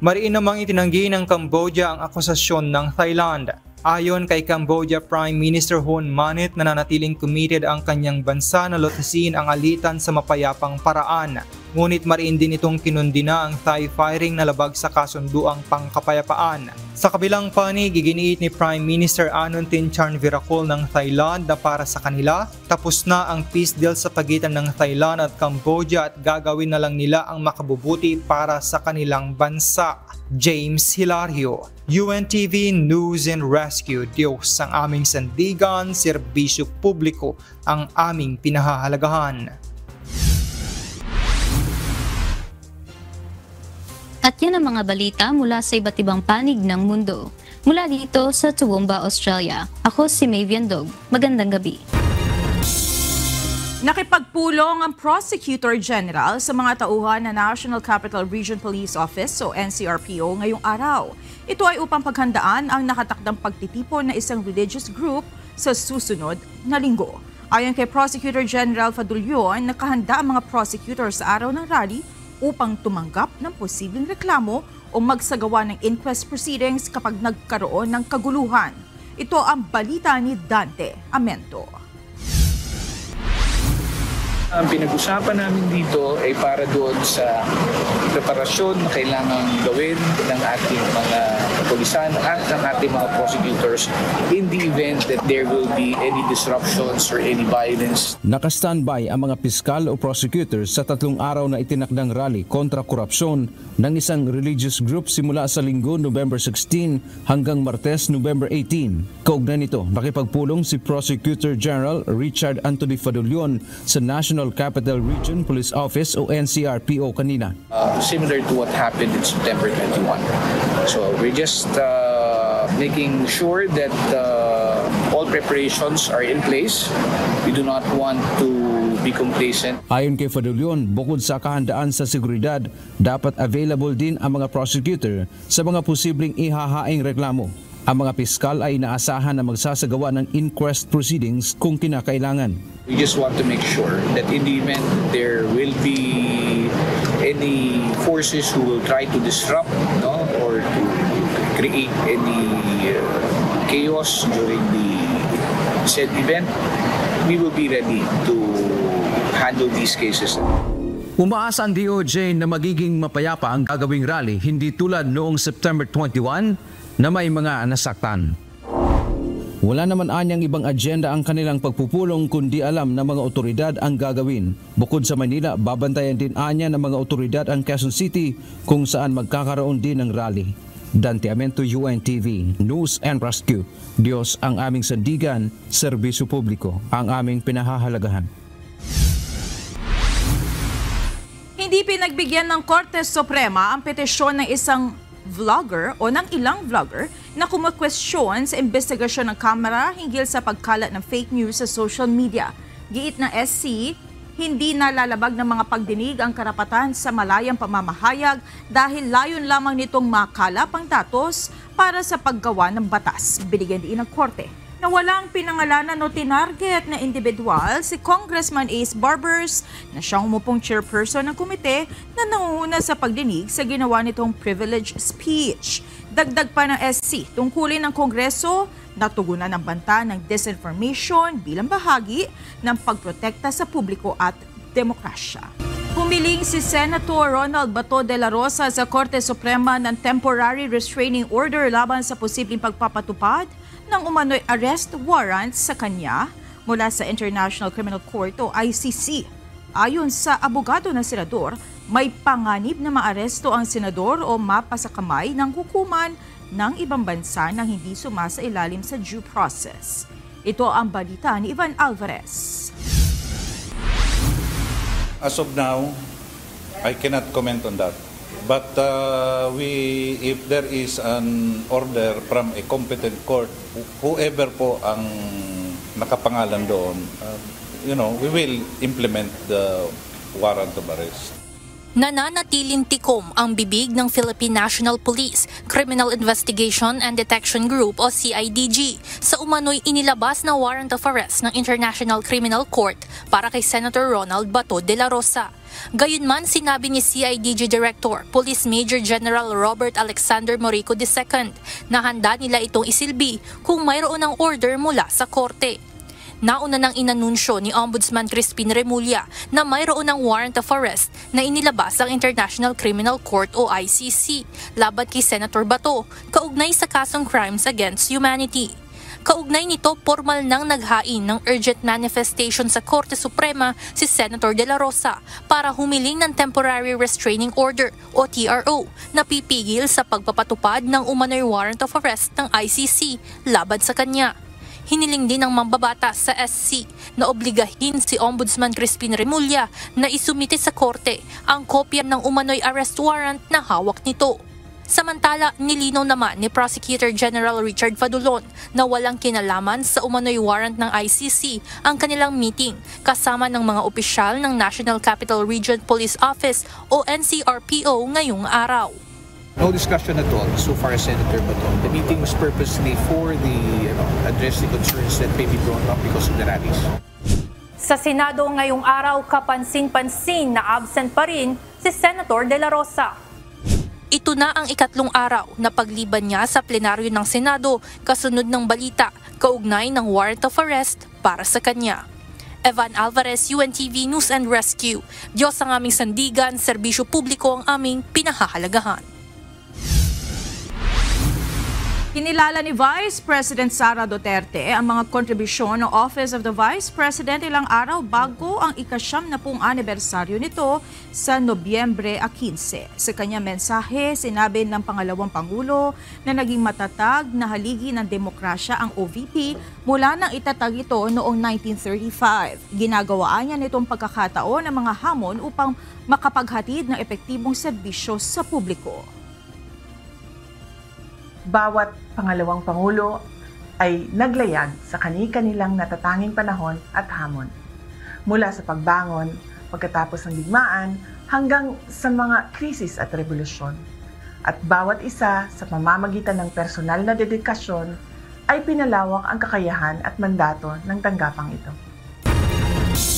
Mariin namang itinanggi ng Cambodia ang akusasyon ng Thailand. Ayon kay Cambodia Prime Minister Hun Manet, nananatiling committed ang kanyang bansa na lutasin ang alitan sa mapayapang paraan. Ngunit mariin din itong kinundina ang Thai firing na labag sa kasunduang pangkapayapaan. Sa kabilang panig, iginiit ni Prime Minister Anutin Charnvirakul ng Thailand na para sa kanila, tapos na ang peace deal sa pagitan ng Thailand at Cambodia at gagawin na lang nila ang makabubuti para sa kanilang bansa. James Hilario, UNTV News and Rescue. Diyos ang aming sandigan, serbisyo publiko ang aming pinahahalagahan. At yan ang mga balita mula sa iba't ibang panig ng mundo. Mula dito sa Toowoomba, Australia, ako si Mavian Dog. Magandang gabi. Nakipagpulong ang Prosecutor General sa mga tauhan ng National Capital Region Police Office o NCRPO ngayong araw. Ito ay upang paghandaan ang nakatakdang pagtitipon ng isang religious group sa susunod na linggo. Ayon kay Prosecutor General Fadulyon, nakahanda ang mga prosecutor sa araw ng rally upang tumanggap ng posibleng reklamo o magsagawa ng inquest proceedings kapag nagkaroon ng kaguluhan. Ito ang balita ni Dante Amento. Ang pinag-usapan namin dito ay para doon sa preparasyon na kailangan gawin ng ating mga kapulisan at ng ating mga prosecutors in the event that there will be any disruptions or any violence. Naka-standby ang mga piskal o prosecutors sa 3 araw na itinakdang rally kontra korupsyon ng isang religious group simula sa Linggo, November 16 hanggang Martes, November 18. Kaugnay nito, nakipagpulong si Prosecutor General Richard Anthony Fadulyon sa National Capital Region Police Office o NCRPO kanina. Similar to what happened in September 21. So we're just making sure that all preparations are in place. We do not want to be complacent. Ayon kay Fadulyon, bukod sa kahandaan sa seguridad, dapat available din ang mga prosecutor sa mga posibleng ihahaing reklamo. Ang mga piskal ay inaasahan na magsasagawa ng inquest proceedings kung kinakailangan. We just want to make sure that in the event there will be any forces who will try to disrupt or to create any chaos during the said event, we will be ready to handle these cases. Umaasa ang DOJ na magiging mapayapa ang gagawing rally, hindi tulad noong September 21 na may mga nasaktan. Wala naman anyang ibang agenda ang kanilang pagpupulong kundi alam ng mga otoridad ang gagawin. Bukod sa Manila, babantayan din anya ng mga otoridad ang Quezon City kung saan magkakaroon din ng rally. Dante Amento, UNTV News and Rescue. Diyos ang aming sandigan, serbisyo publiko ang aming pinahahalagahan. Hindi pinagbigyan ng Korte Suprema ang petisyon ng isang vlogger o ng ilang vlogger na kumakwestiyon sa investigasyon ng Kamara hinggil sa pagkalat ng fake news sa social media. Giit ng SC, hindi nalalabag ng mga pagdinig ang karapatan sa malayang pamamahayag dahil layon lamang nitong makalap ang datos para sa paggawa ng batas. Binigyan din ng Korte na walang pinangalanan o tinarget na individual si Congressman Ace Barbers na siyang umupong chairperson ng komite na nangunguna sa pagdinig sa ginawa nitong privilege speech. Dagdag pa ng SC, tungkulin ng Kongreso na tugunan ng banta ng disinformation bilang bahagi ng pagprotekta sa publiko at demokrasya. Humiling si Senator Ronald Bato de la Rosa sa Korte Suprema ng temporary restraining order laban sa posibleng pagpapatupad ng umano'y arrest warrant sa kanya mula sa International Criminal Court o ICC. Ayon sa abogado ng senador, may panganib na maaresto ang senador o mapasakamay ng hukuman ng ibang bansa nang hindi sumasailalim sa due process. Ito ang balita ni Ivan Alvarez. As of now, I cannot comment on that. But if there is an order from a competent court, whoever po ang nakapangalan doon, we will implement the warrant of arrest. Nananatiling tikom ang bibig ng Philippine National Police Criminal Investigation and Detection Group o CIDG sa umano'y inilabas na warrant of arrest ng International Criminal Court para kay Senator Ronald Bato de la Rosa. Gayunman, sinabi ni CIDG Director Police Major General Robert Alexander Morico II na handa nila itong isilbi kung mayroon ng order mula sa korte. Nauna nang inanunsyo ni Ombudsman Crispin Remulla na mayroon ng warrant of arrest na inilabas ang International Criminal Court o ICC laban kay Senator Bato kaugnay sa kasong Crimes Against Humanity. Kaugnay nito, formal nang naghain ng urgent manifestation sa Korte Suprema si Senator De La Rosa para humiling ng Temporary Restraining Order o TRO na pipigil sa pagpapatupad ng umano'y warrant of arrest ng ICC laban sa kanya. Hiniling din ng mambabatas sa SC na obligahin si Ombudsman Crispin Remulla na isumite sa korte ang kopya ng umano'y arrest warrant na hawak nito. Samantala, nilinaw naman ni Prosecutor General Richard Fadulon na walang kinalaman sa umano'y warrant ng ICC ang kanilang meeting kasama ng mga opisyal ng National Capital Region Police Office o NCRPO ngayong araw. No discussion at all so far, Senator Bato. The meeting was purposely for the address the concerns that may be brought up because of the rallies. Sa Senado ngayong araw, kapansin-pansin na absent pa rin si Senator De La Rosa. Ito na ang ikatlong araw na pagliban niya sa plenaryo ng Senado kasunod ng balita kaugnay ng warrant of arrest para sa kanya. Evan Alvarez, UNTV News and Rescue. Diyos ang aming sandigan, serbisyo publiko ang aming pinahahalagahan. Kinilala ni Vice President Sara Duterte ang mga kontribusyon ng Office of the Vice President ilang araw bago ang ika-70 anibersaryo nito sa Nobyembre 15. Sa kanyang mensahe, sinabi ng pangalawang Pangulo na naging matatag na haligi ng demokrasya ang OVP mula nang itatag ito noong 1935. Ginagawaan niya nitong pagkakataon ng mga hamon upang makapaghatid ng epektibong serbisyo sa publiko. Bawat pangalawang Pangulo ay naglayag sa kani-kanilang natatanging panahon at hamon. Mula sa pagbangon, pagkatapos ng digmaan, hanggang sa mga krisis at revolusyon. At bawat isa sa pamamagitan ng personal na dedikasyon ay pinalawak ang kakayahan at mandato ng tanggapang ito.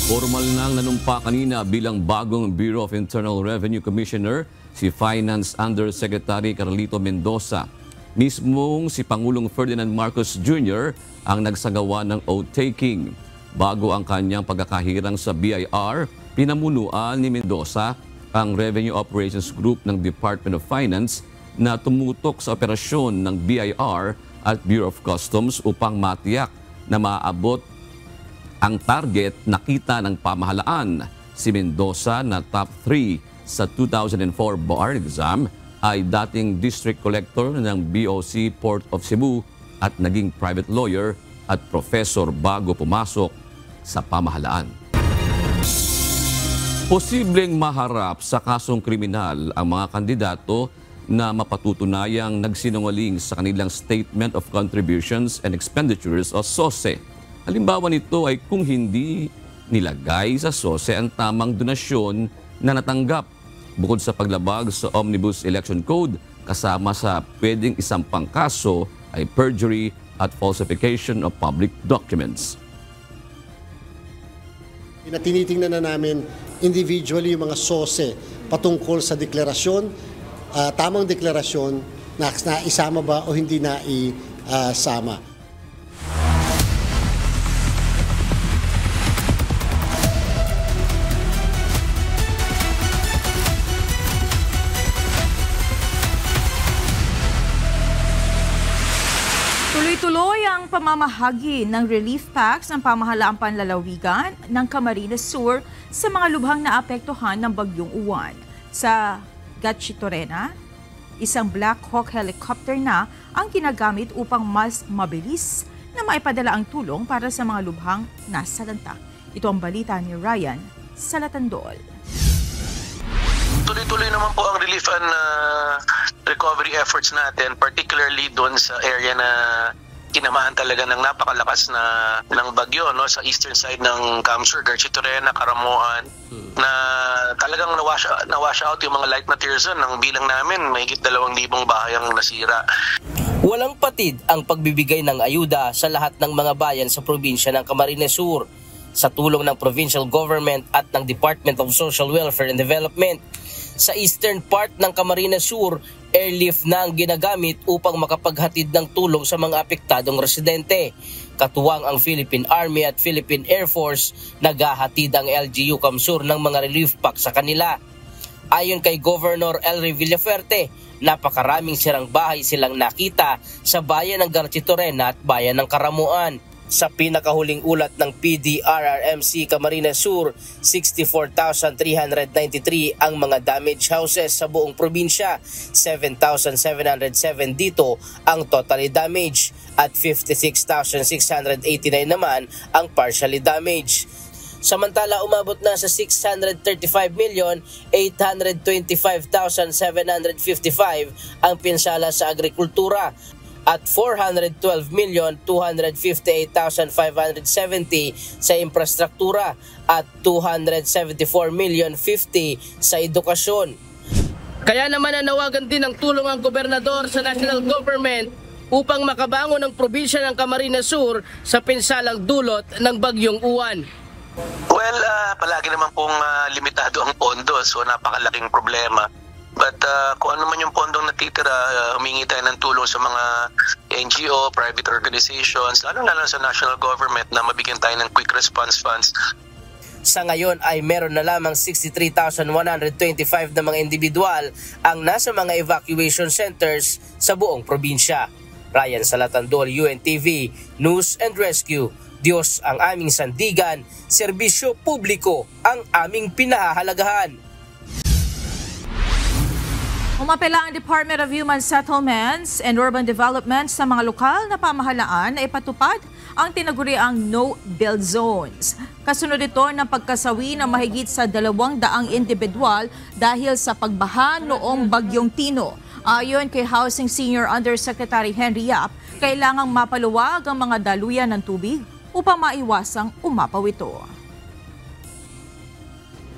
Formal nang nanumpa kanina bilang bagong Bureau of Internal Revenue Commissioner si Finance Undersecretary Carlito Mendoza. Mismong si Pangulong Ferdinand Marcos Jr. ang nagsagawa ng oath-taking. Bago ang kanyang pagkakahirang sa BIR, pinamunuan ni Mendoza ang Revenue Operations Group ng Department of Finance na tumutok sa operasyon ng BIR at Bureau of Customs upang matiyak na maaabot ang target na kita ng pamahalaan. Si Mendoza na top 3 sa 2004 bar exam ay dating District Collector ng BOC Port of Cebu at naging private lawyer at professor bago pumasok sa pamahalaan. Posibleng maharap sa kasong kriminal ang mga kandidato na mapatutunayang nagsinungaling sa kanilang Statement of Contributions and Expenditures o SOSE. Halimbawa nito ay kung hindi nilagay sa SOSE ang tamang donasyon na natanggap. Bukod sa paglabag sa Omnibus Election Code, kasama sa pwedeng isampang kaso ay perjury at falsification of public documents. Tinitingnan na namin individually yung mga SOSE patungkol sa deklarasyon, tamang deklarasyon na isama ba o hindi na isama. Tuloy-tuloy ang pamamahagi ng relief packs ng pamahalaang panlalawigan ng Camarines Sur sa mga lubhang naapektuhan ng Bagyong Uwan. Sa Gatchitoren, isang Black Hawk helicopter na ang ginagamit upang mas mabilis na maipadala ang tulong para sa mga lubhang nasalanta. Ito ang balita ni Ryan Salatandol. Tuloy-tuloy naman po ang relief and recovery efforts natin, particularly doon sa area na kinamahan talaga ng napakalakas ng bagyo, no, sa eastern side ng Camsur, Garchitorena, Karamuan, na talagang nawash out yung mga light materials doon. Ang bilang namin, mahigit 2,000 bahay ang nasira. Walang patid ang pagbibigay ng ayuda sa lahat ng mga bayan sa probinsya ng Camarines Sur sa tulong ng provincial government at ng Department of Social Welfare and Development. Sa eastern part ng Camarines Sur, airlift na ang ginagamit upang makapaghatid ng tulong sa mga apektadong residente. Katuwang ang Philippine Army at Philippine Air Force, naghahatid ang LGU Camsur ng mga relief pack sa kanila. Ayon kay Governor Elry Villafuerte, napakaraming sirang bahay silang nakita sa bayan ng Garchitorena at bayan ng Karamuan. Sa pinakahuling ulat ng PDRRMC Camarines Sur, 64,393 ang mga damaged houses sa buong probinsya. 7,707 dito ang totally damaged at 56,689 naman ang partially damaged. Samantala, umabot na sa 635,825,755 ang pinsala sa agrikultura at 412,258,570 sa infrastruktura at 274,050,000 sa edukasyon. Kaya naman nanawagan din ng tulong ang gobernador sa national government upang makabangon ang probinsya ng Camarines Sur sa pinsalang dulot ng bagyong Uwan. Well, palagi naman pong limitado ang pondo, so napakalaking problema. But kung ano man yung pondong natitira, humingi tayo ng tulong sa mga NGO, private organizations, lalo sa national government na mabigyan tayo ng quick response funds. Sa ngayon ay meron na lamang 63,125 na mga individual ang nasa mga evacuation centers sa buong probinsya. Ryan Salatandol, UNTV, News and Rescue. Diyos ang aming sandigan, serbisyo publiko ang aming pinahahalagahan. Umapela ang Department of Human Settlements and Urban Development sa mga lokal na pamahalaan na ipatupad ang tinaguriang no-build zones. Kasunod ito ng pagkasawi ng mahigit sa 200 individual dahil sa pagbaha noong Bagyong Tino. Ayon kay Housing Senior Undersecretary Henry Yap, kailangang mapaluwag ang mga daluyan ng tubig upang maiwasang umapaw ito.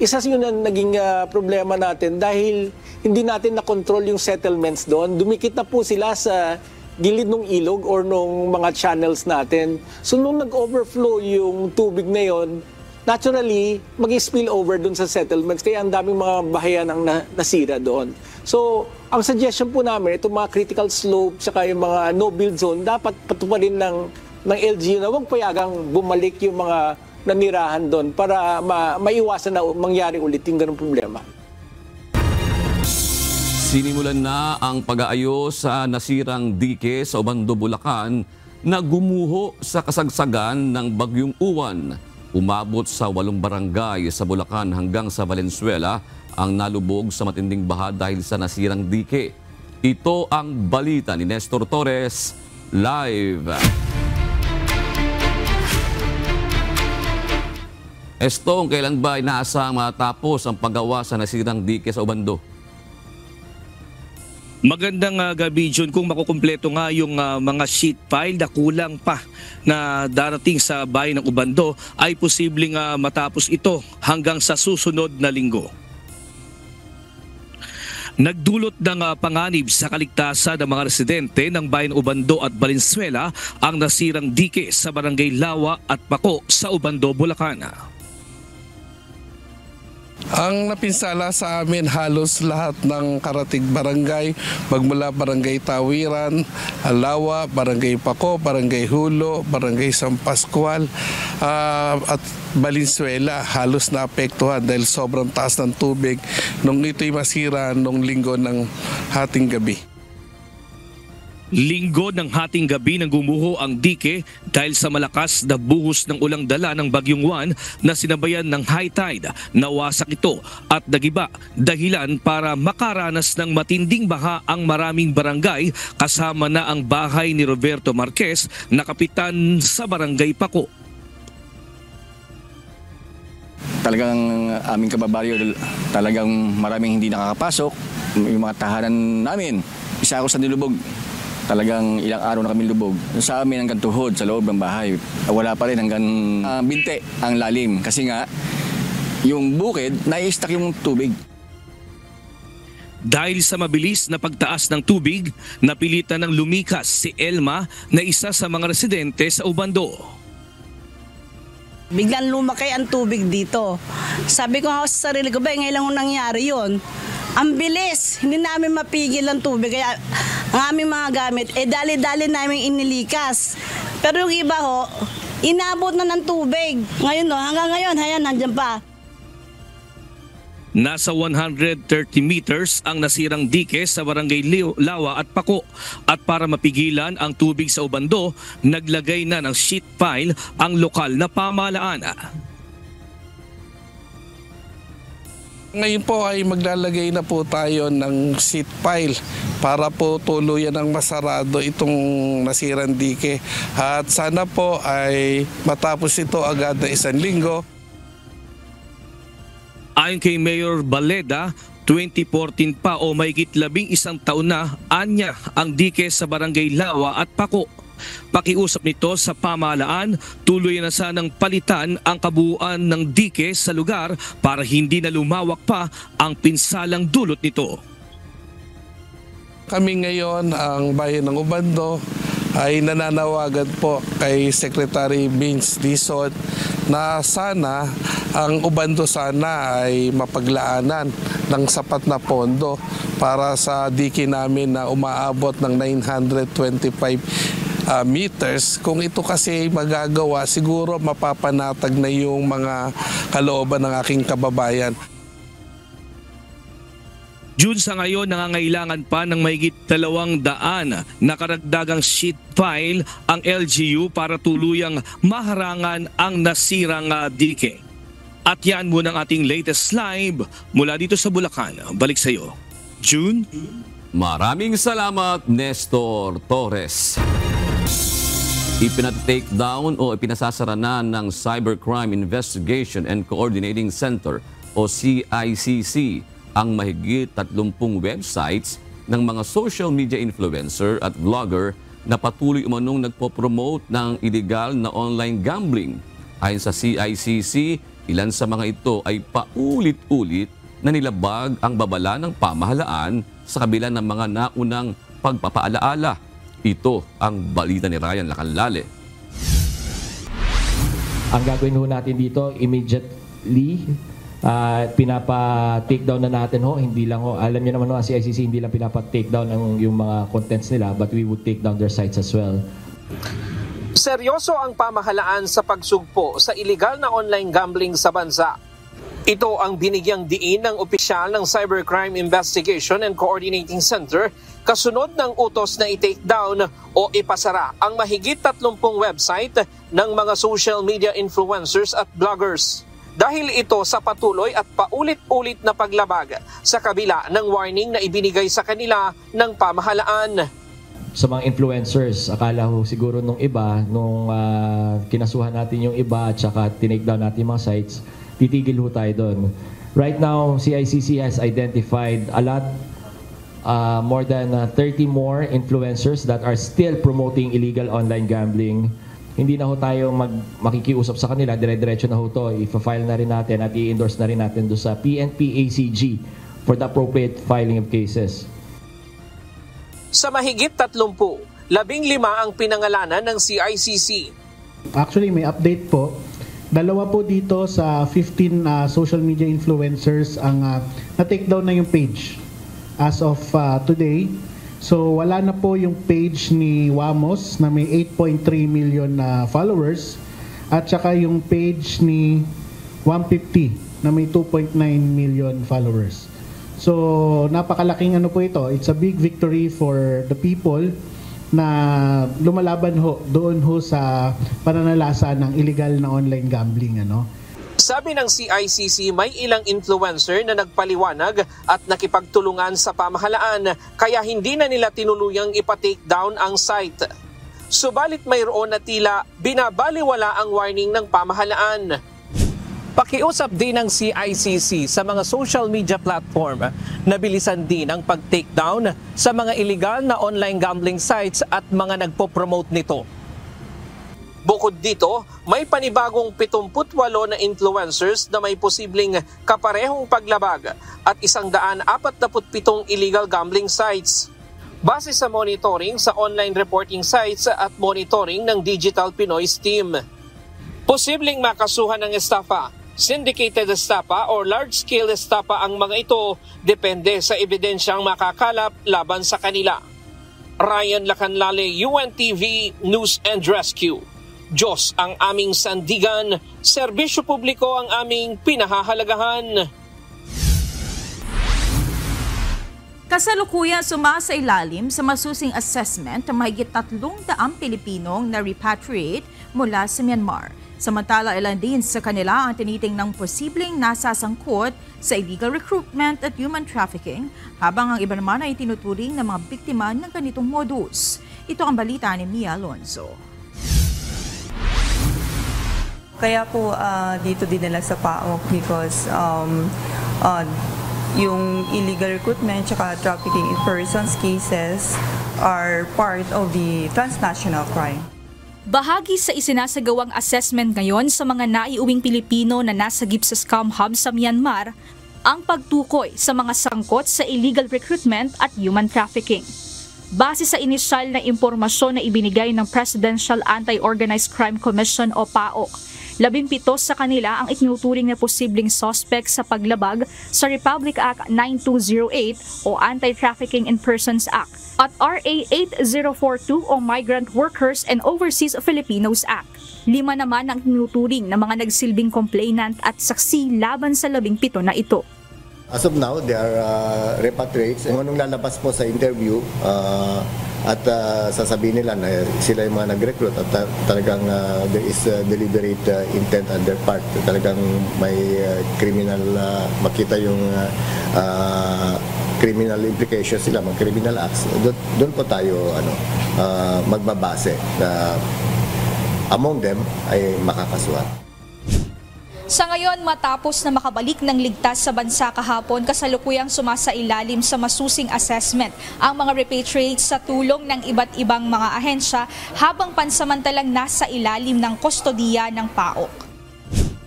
Isa yun ang naging problema natin dahil hindi natin na-control yung settlements doon. Dumikit na po sila sa gilid ng ilog or nung mga channels natin. So nung nag-overflow yung tubig na yon, naturally, mag-spill over doon sa settlements. Kaya ang daming mga bahayan ang nasira doon. So ang suggestion po namin, itong mga critical slope saka yung mga no-build zone, dapat patuparin ng LGU na huwag payagang bumalik yung mga nanirahan doon para maiwasan na mangyari ulit yung ganung problema. Sinimulan na ang pag-aayos sa nasirang dike sa Obando, Bulacan na gumuho sa kasagsagan ng Bagyong Uwan. Umabot sa 8 barangay sa Bulacan hanggang sa Valenzuela ang nalubog sa matinding baha dahil sa nasirang dike. Ito ang balita ni Nestor Torres, live. Estong, kailan ba inaasang matapos ang paggawa sa nasirang dike sa Obando? Magandang gabi, John. Kung makukumpleto nga yung mga sheet pile na kulang pa na darating sa bayan ng Obando, ay posibleng matapos ito hanggang sa susunod na linggo. Nagdulot ng panganib sa kaligtasan ng mga residente ng bayan Obando at Valenzuela ang nasirang dike sa barangay Lawa at Pako sa Obando, Bulacan. Ang napinsala sa amin halos lahat ng karatig barangay, magmula barangay Tawiran, Lawa, barangay Pako, barangay Hulo, barangay San Pascual at Valenzuela halos naapektuhan dahil sobrang taas ng tubig nung ito'y masira nung linggo ng hating gabi. Linggo ng hating gabi nang gumuho ang dike dahil sa malakas na buhos ng ulang dala ng Bagyong Uwan na sinabayan ng high tide. Nawasak ito at nagiba, dahilan para makaranas ng matinding baha ang maraming barangay kasama na ang bahay ni Roberto Marquez na kapitan sa barangay Pako. talagang aming kababayo, talagang maraming hindi nakakapasok. Yung mga tahanan namin, isa ako sa nilubog. Talagang ilang araw na kami lubog. Sa amin hanggang tuhod sa loob ng bahay. Wala pa rin hanggang binte ang lalim. Kasi nga, yung bukid, nai-stack yung tubig. Dahil sa mabilis na pagtaas ng tubig, napilitan ng lumikas si Elma na isa sa mga residente sa Ubando. Biglang lumaki ang tubig dito. Sabi ko nga sa sarili ko, ngayon lang nangyari yun. Ang bilis, hindi namin mapigil ang tubig. Kaya ang aming mga gamit, dali-dali namin inilikas. Pero yung iba inabot na ng tubig. Ngayon hanggang ngayon, nandiyan pa. Nasa 130 meters ang nasirang dike sa barangay Lawa at Pako. At para mapigilan ang tubig sa Ubando, naglagay na ng sheet pile ang lokal na pamahalaan. Ngayon po ay maglalagay na po tayo ng sheet pile para po tuluyan ng masarado itong nasirang dike. At sana po ay matapos ito agad na 1 linggo. Ayon kay Mayor Baleda, 2014 pa o mahigit 11 taon na anya ang dike sa barangay Lawa at Pako. Pakiusap nito sa pamahalaan, tuloy na sanang palitan ang kabuuan ng dike sa lugar para hindi na lumawak pa ang pinsalang dulot nito. Kami ngayon, ang bayan ng Ubando, ay nananawagan po kay Secretary Vince Dizon na sana ang Ubando sana ay mapaglaanan ng sapat na pondo para sa dike namin na umaabot ng 925 meters. Kung ito kasi magagawa, siguro mapapanatag na yung mga kalooban ng aking kababayan. June sa ngayon, nangangailangan pa ng mahigit 200 na karagdagang sheet pile ang LGU para tuluyang maharangan ang nasirang dike. At yan muna ang ating latest live mula dito sa Bulacan. Balik sa iyo, June. Maraming salamat, Nestor Torres. Ipinatake down o ipinasasara na ng Cybercrime Investigation and Coordinating Center o CICC ang mahigit 30 websites ng mga social media influencer at vlogger na patuloy umanong nagpo-promote ng illegal na online gambling. Ayon sa CICC, ilan sa mga ito ay paulit-ulit na nilabag ang babala ng pamahalaan sa kabila ng mga naunang pagpapaalaala. Ito ang balita ni Ryan Lacanlale. Ang gagawin ho natin dito, immediately, pinapa-take down na natin hindi lang alam niyo naman ang CICC, hindi lang pinapa-take down yung mga contents nila, but we would take down their sites as well. Seryoso ang pamahalaan sa pagsugpo sa illegal na online gambling sa bansa. Ito ang binigyang diin ng opisyal ng Cybercrime Investigation and Coordinating Center kasunod ng utos na i-take down o ipasara ang mahigit 30 website ng mga social media influencers at bloggers. Dahil ito sa patuloy at paulit-ulit na paglabag sa kabila ng warning na ibinigay sa kanila ng pamahalaan. Sa mga influencers, akala ho siguro nung iba, nung kinasuhan natin yung iba at saka tinake down natin mga sites, titigil ho tayo doon. Right now, CICC has identified a lot, more than 30 more influencers that are still promoting illegal online gambling. Hindi na ho tayo makikiusap sa kanila, dire-diretso na ho to. I-file na rin natin at i-endorse na rin natin doon sa PNP-ACG for the appropriate filing of cases. Sa mahigit 30, 15 ang pinangalanan ng CICC. Actually, may update po. 2 po dito sa 15 social media influencers ang na-take down na yung page as of today. So wala na po yung page ni Wamos na may 8.3 million followers at saka yung page ni 150 na may 2.9 million followers. So napakalaking po ito. It's a big victory for the people na lumalaban doon sa pananalasa ng illegal na online gambling. Sabi ng CICC, may ilang influencer na nagpaliwanag at nakipagtulungan sa pamahalaan kaya hindi na nila tinuluyang ipa-take down ang site. Subalit mayroon na tila binabaliwala ang warning ng pamahalaan. Pakiusap din ng CICC sa mga social media platform na bilisan din ang pag-takedown sa mga illegal na online gambling sites at mga nagpo-promote nito. Bukod dito, may panibagong 78 na influencers na may posibleng kaparehong paglabag at 147 illegal gambling sites. Base sa monitoring sa online reporting sites at monitoring ng Digital Pinoy's team. Posibleng makasuhan ng estafa, syndicated estafa o large-scale estafa ang mga ito depende sa ebidensyang makakalap laban sa kanila. Ryan Lacanlale, UNTV News and Rescue. Diyos ang aming sandigan, serbisyo publiko ang aming pinahahalagahan. Kasalukuyan sumasailalim sa masusing assessment ang mahigit 300 Pilipinong na repatriate mula sa Myanmar. Samantala, ilan din sa kanila ang tinitingnang posibleng nasasangkot sa illegal recruitment at human trafficking, habang ang iba naman ay tinuturing ng mga biktima ng ganitong modus. Ito ang balita ni Mia Alonzo. Kaya po dito din nila sa PAOK because yung illegal recruitment at trafficking in persons cases are part of the transnational crime. Bahagi sa isinasagawang assessment ngayon sa mga naiuwing Pilipino na nasagip sa scam hub sa Myanmar, ang pagtukoy sa mga sangkot sa illegal recruitment at human trafficking. Base sa inisyal na impormasyon na ibinigay ng Presidential Anti-Organized Crime Commission o PAOK, 17 sa kanila ang itinuturing na posibleng suspect sa paglabag sa Republic Act 9208 o Anti-Trafficking in Persons Act at RA 8042 o Migrant Workers and Overseas Filipinos Act. 5 naman ang tinuturing na mga nagsilbing complainant at saksi laban sa 17 na ito. As of now, they are repatriates. Kung anong lalabas po sa interview at sasabihin nila na sila yung mga nag-recruit at talagang there is deliberate intent on their part. Talagang may criminal, makita yung criminal implications sila, mga criminal acts. Doon po tayo magbabase na among them ay makakasuhan. Sa ngayon, matapos na makabalik ng ligtas sa bansa kahapon, kasalukuyang sumasailalim sa masusing assessment ang mga repatriates sa tulong ng iba't ibang mga ahensya habang pansamantalang nasa ilalim ng kustodiya ng PAOK.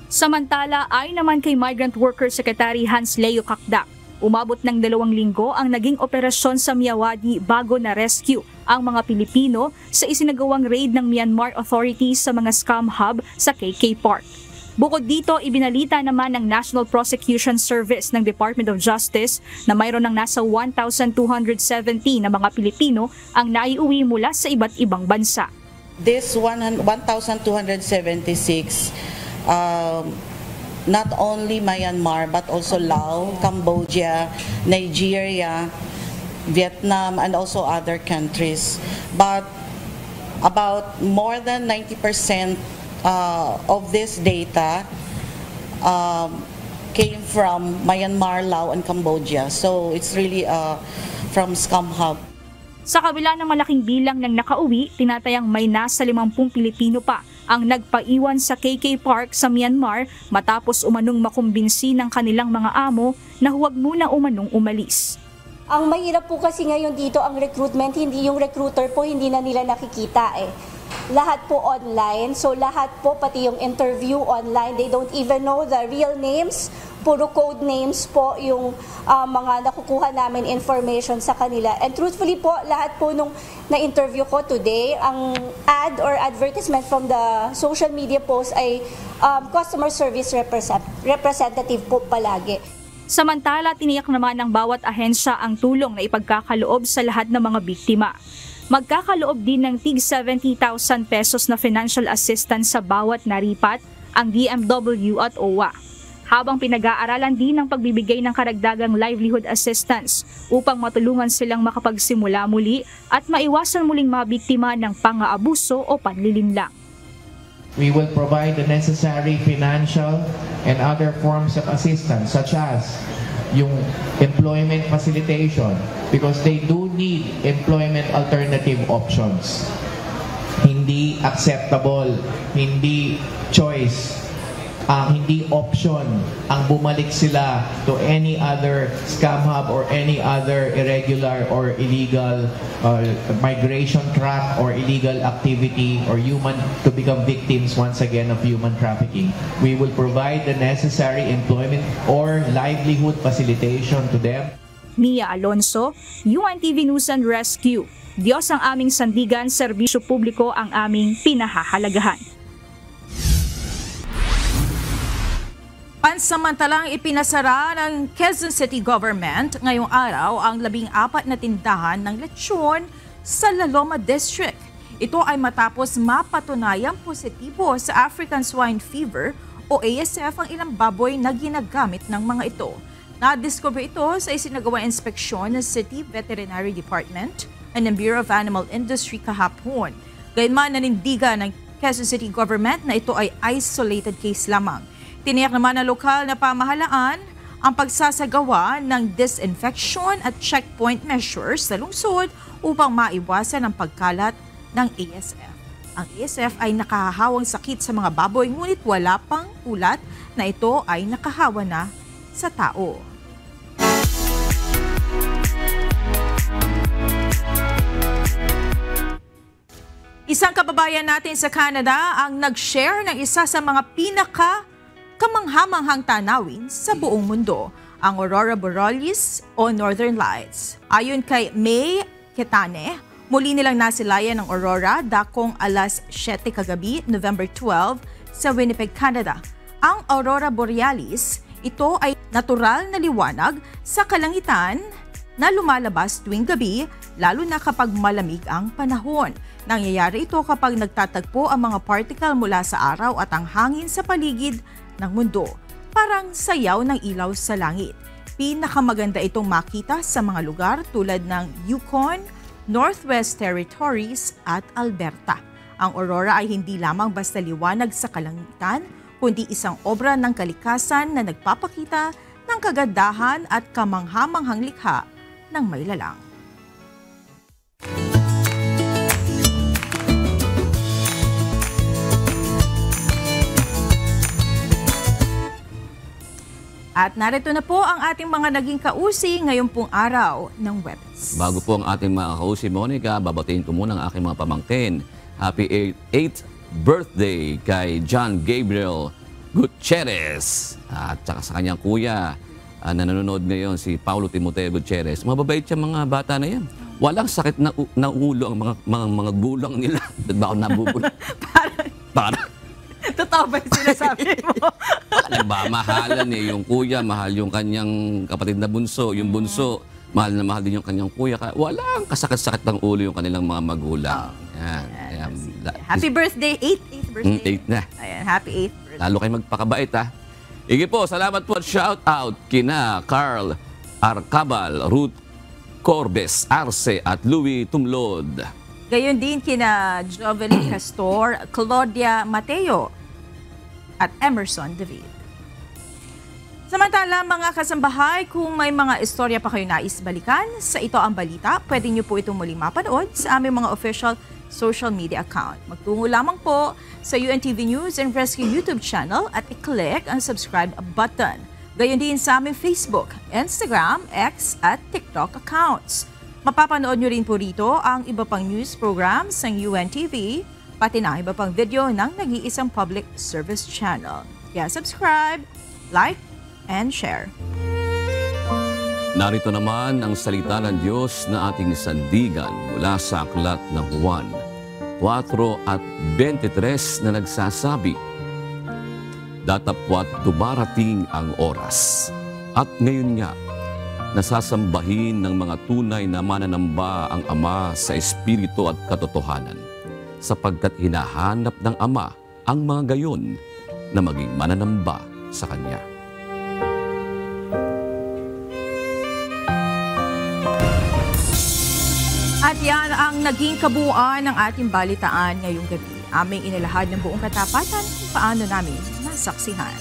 Samantala, ay naman kay Migrant Worker Secretary Hans Leo Kakdak, umabot ng 2 linggo ang naging operasyon sa Myawaddy bago na rescue ang mga Pilipino sa isinagawang raid ng Myanmar authorities sa mga scam hub sa KK Park. Bukod dito, ibinalita naman ng National Prosecution Service ng Department of Justice na mayroon ng nasa 1,270 na mga Pilipino ang naiuwi mula sa iba't ibang bansa. This 1,276, not only Myanmar but also Laos, Cambodia, Nigeria, Vietnam, and also other countries. But about more than 90% of this data came from Myanmar, Laos, and Cambodia. So it's really from scam hub. Sa kabila ng malaking bilang ng nakauwi, tinatayang may nasa 50 Pilipino pa ang nagpaiwan sa KK Park sa Myanmar matapos umanong makumbinsi ng kanilang mga amo na huwag muna umanong umalis. Ang mahirap po kasi ngayon dito ang recruitment, hindi yung recruiter po hindi na nila nakikita Lahat po online, so lahat po pati yung interview online, they don't even know the real names, puro code names po yung mga nakukuha namin information sa kanila. And truthfully po, lahat po nung na-interview ko today, ang ad or advertisement from the social media post ay customer service representative po palagi. Samantala, tiniyak naman ng bawat ahensya ang tulong na ipagkakaloob sa lahat ng mga biktima. Magkakaloob din ng tig 70,000 pesos na financial assistance sa bawat naripat ang DMW at OWA. Habang pinag-aaralan din ang pagbibigay ng karagdagang livelihood assistance upang matulungan silang makapagsimula muli at maiwasan muling mabiktima ng pang-aabuso o panlilinlang. We will provide the necessary financial and other forms of assistance such as yung employment facilitation because they do need employment alternative options. Hindi acceptable, hindi choice hindi option ang bumalik sila to any other scam hub or any other irregular or illegal migration track or illegal activity or to become victims once again of human trafficking. We will provide the necessary employment or livelihood facilitation to them. Mia Alonso, UNTV News and Rescue. Diyos ang aming sandigan, serbisyo publiko ang aming pinahahalagahan. Pansamantalang ipinasara ng Quezon City Government ngayong araw ang 14 na tindahan ng lechon sa La Loma District. Ito ay matapos mapatunayang positibo sa African Swine Fever o ASF ang ilang baboy na ginagamit ng mga ito. Nadiscover ito sa isinagawang inspeksyon ng City Veterinary Department and ng Bureau of Animal Industry kahapon. Gayunman nanindigan ng Quezon City Government na ito ay isolated case lamang. Tiniyak naman ng lokal na pamahalaan ang pagsasagawa ng disinfection at checkpoint measures sa lungsod upang maiwasan ang pagkalat ng ASF. Ang ASF ay nakahahawang sakit sa mga baboy ngunit wala pang ulat na ito ay nakahawa na sa tao. Isang kababayan natin sa Canada ang nag-share ng isa sa mga kamanghamanghang tanawin sa buong mundo, ang Aurora Borealis o Northern Lights. Ayon kay May Ketane, muli nilang nasilayan ng aurora dakong alas 7 kagabi, November 12, sa Winnipeg, Canada. Ang Aurora Borealis, ito ay natural na liwanag sa kalangitan na lumalabas tuwing gabi, lalo na kapag malamig ang panahon. Nangyayari ito kapag nagtatagpo ang mga particle mula sa araw at ang hangin sa paligid ng mundo, parang sayaw ng ilaw sa langit. Pinakamaganda itong makita sa mga lugar tulad ng Yukon, Northwest Territories at Alberta. Ang aurora ay hindi lamang basta liwanag sa kalangitan, kundi isang obra ng kalikasan na nagpapakita ng kagandahan at kamanghamanghang likha ng mailalang. At narito na po ang ating mga naging kausi ngayong pong araw ng Webes. Bago po ang ating mga kausi, Monica, babatiin ko muna ang aking mga pamangkin. Happy 8th birthday kay John Gabriel Gutierrez. At saka sa kanyang kuya na nanonood ngayon, si Paulo Timoteo Gutierrez. Mababait siya mga bata na yan. Walang sakit na ulo ang mga gulang nila. Ba't ba ako nabubula? Parang totoo ba yung sinasabi mo? Nagmamahalan yung kuya, mahal yung kanyang kapatid na bunso, yung bunso, mahal na mahal din yung kanyang kuya. Walang kasakit-sakit ng ulo yung kanilang mga magulang. Yan. Happy birthday, 8th birthday. 8 na. Ayan, happy 8th birthday. Lalo kayo magpakabait, ha? Ige po, salamat po at shout out kina Carl Arcabal, Ruth Corbes Arce at Louie Tumlod. Gayon din kina Jovelyn Castor, Claudia Mateo at Emerson David. Samantala mga kasambahay, kung may mga istorya pa kayo nais balikan sa Ito Ang Balita, pwede nyo po itong muling mapanood sa aming mga official social media account. Magtungo lamang po sa UNTV News and Rescue YouTube channel at i-click ang subscribe button. Gayon din sa aming Facebook, Instagram, X at TikTok accounts. Mapapanood nyo rin po rito ang iba pang news programs ng UNTV, pati na iba pang video ng nag-iisang public service channel. Kaya subscribe, like, and share. Narito naman ang salita ng Diyos na ating sandigan mula sa aklat ng Juan 4:23 na nagsasabi, "Datapwat dumarating ang oras, at ngayon nga, nasasambahin ng mga tunay na mananamba ang Ama sa Espiritu at katotohanan, sapagkat hinahanap ng Ama ang mga gayon na maging mananamba sa Kanya." At yan ang naging kabuuan ng ating balitaan ngayong gabi. Aming inilahad ng buong katapatan kung paano namin nasaksihan.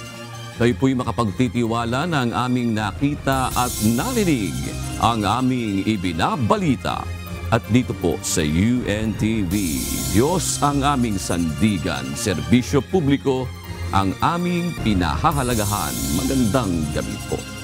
Kayo po'y makapagtitiwala ng aming nakita at narinig, ang aming ibinabalita. At dito po sa UNTV, Diyos ang aming sandigan, serbisyo publiko ang aming pinahahalagahan. Magandang gabi po.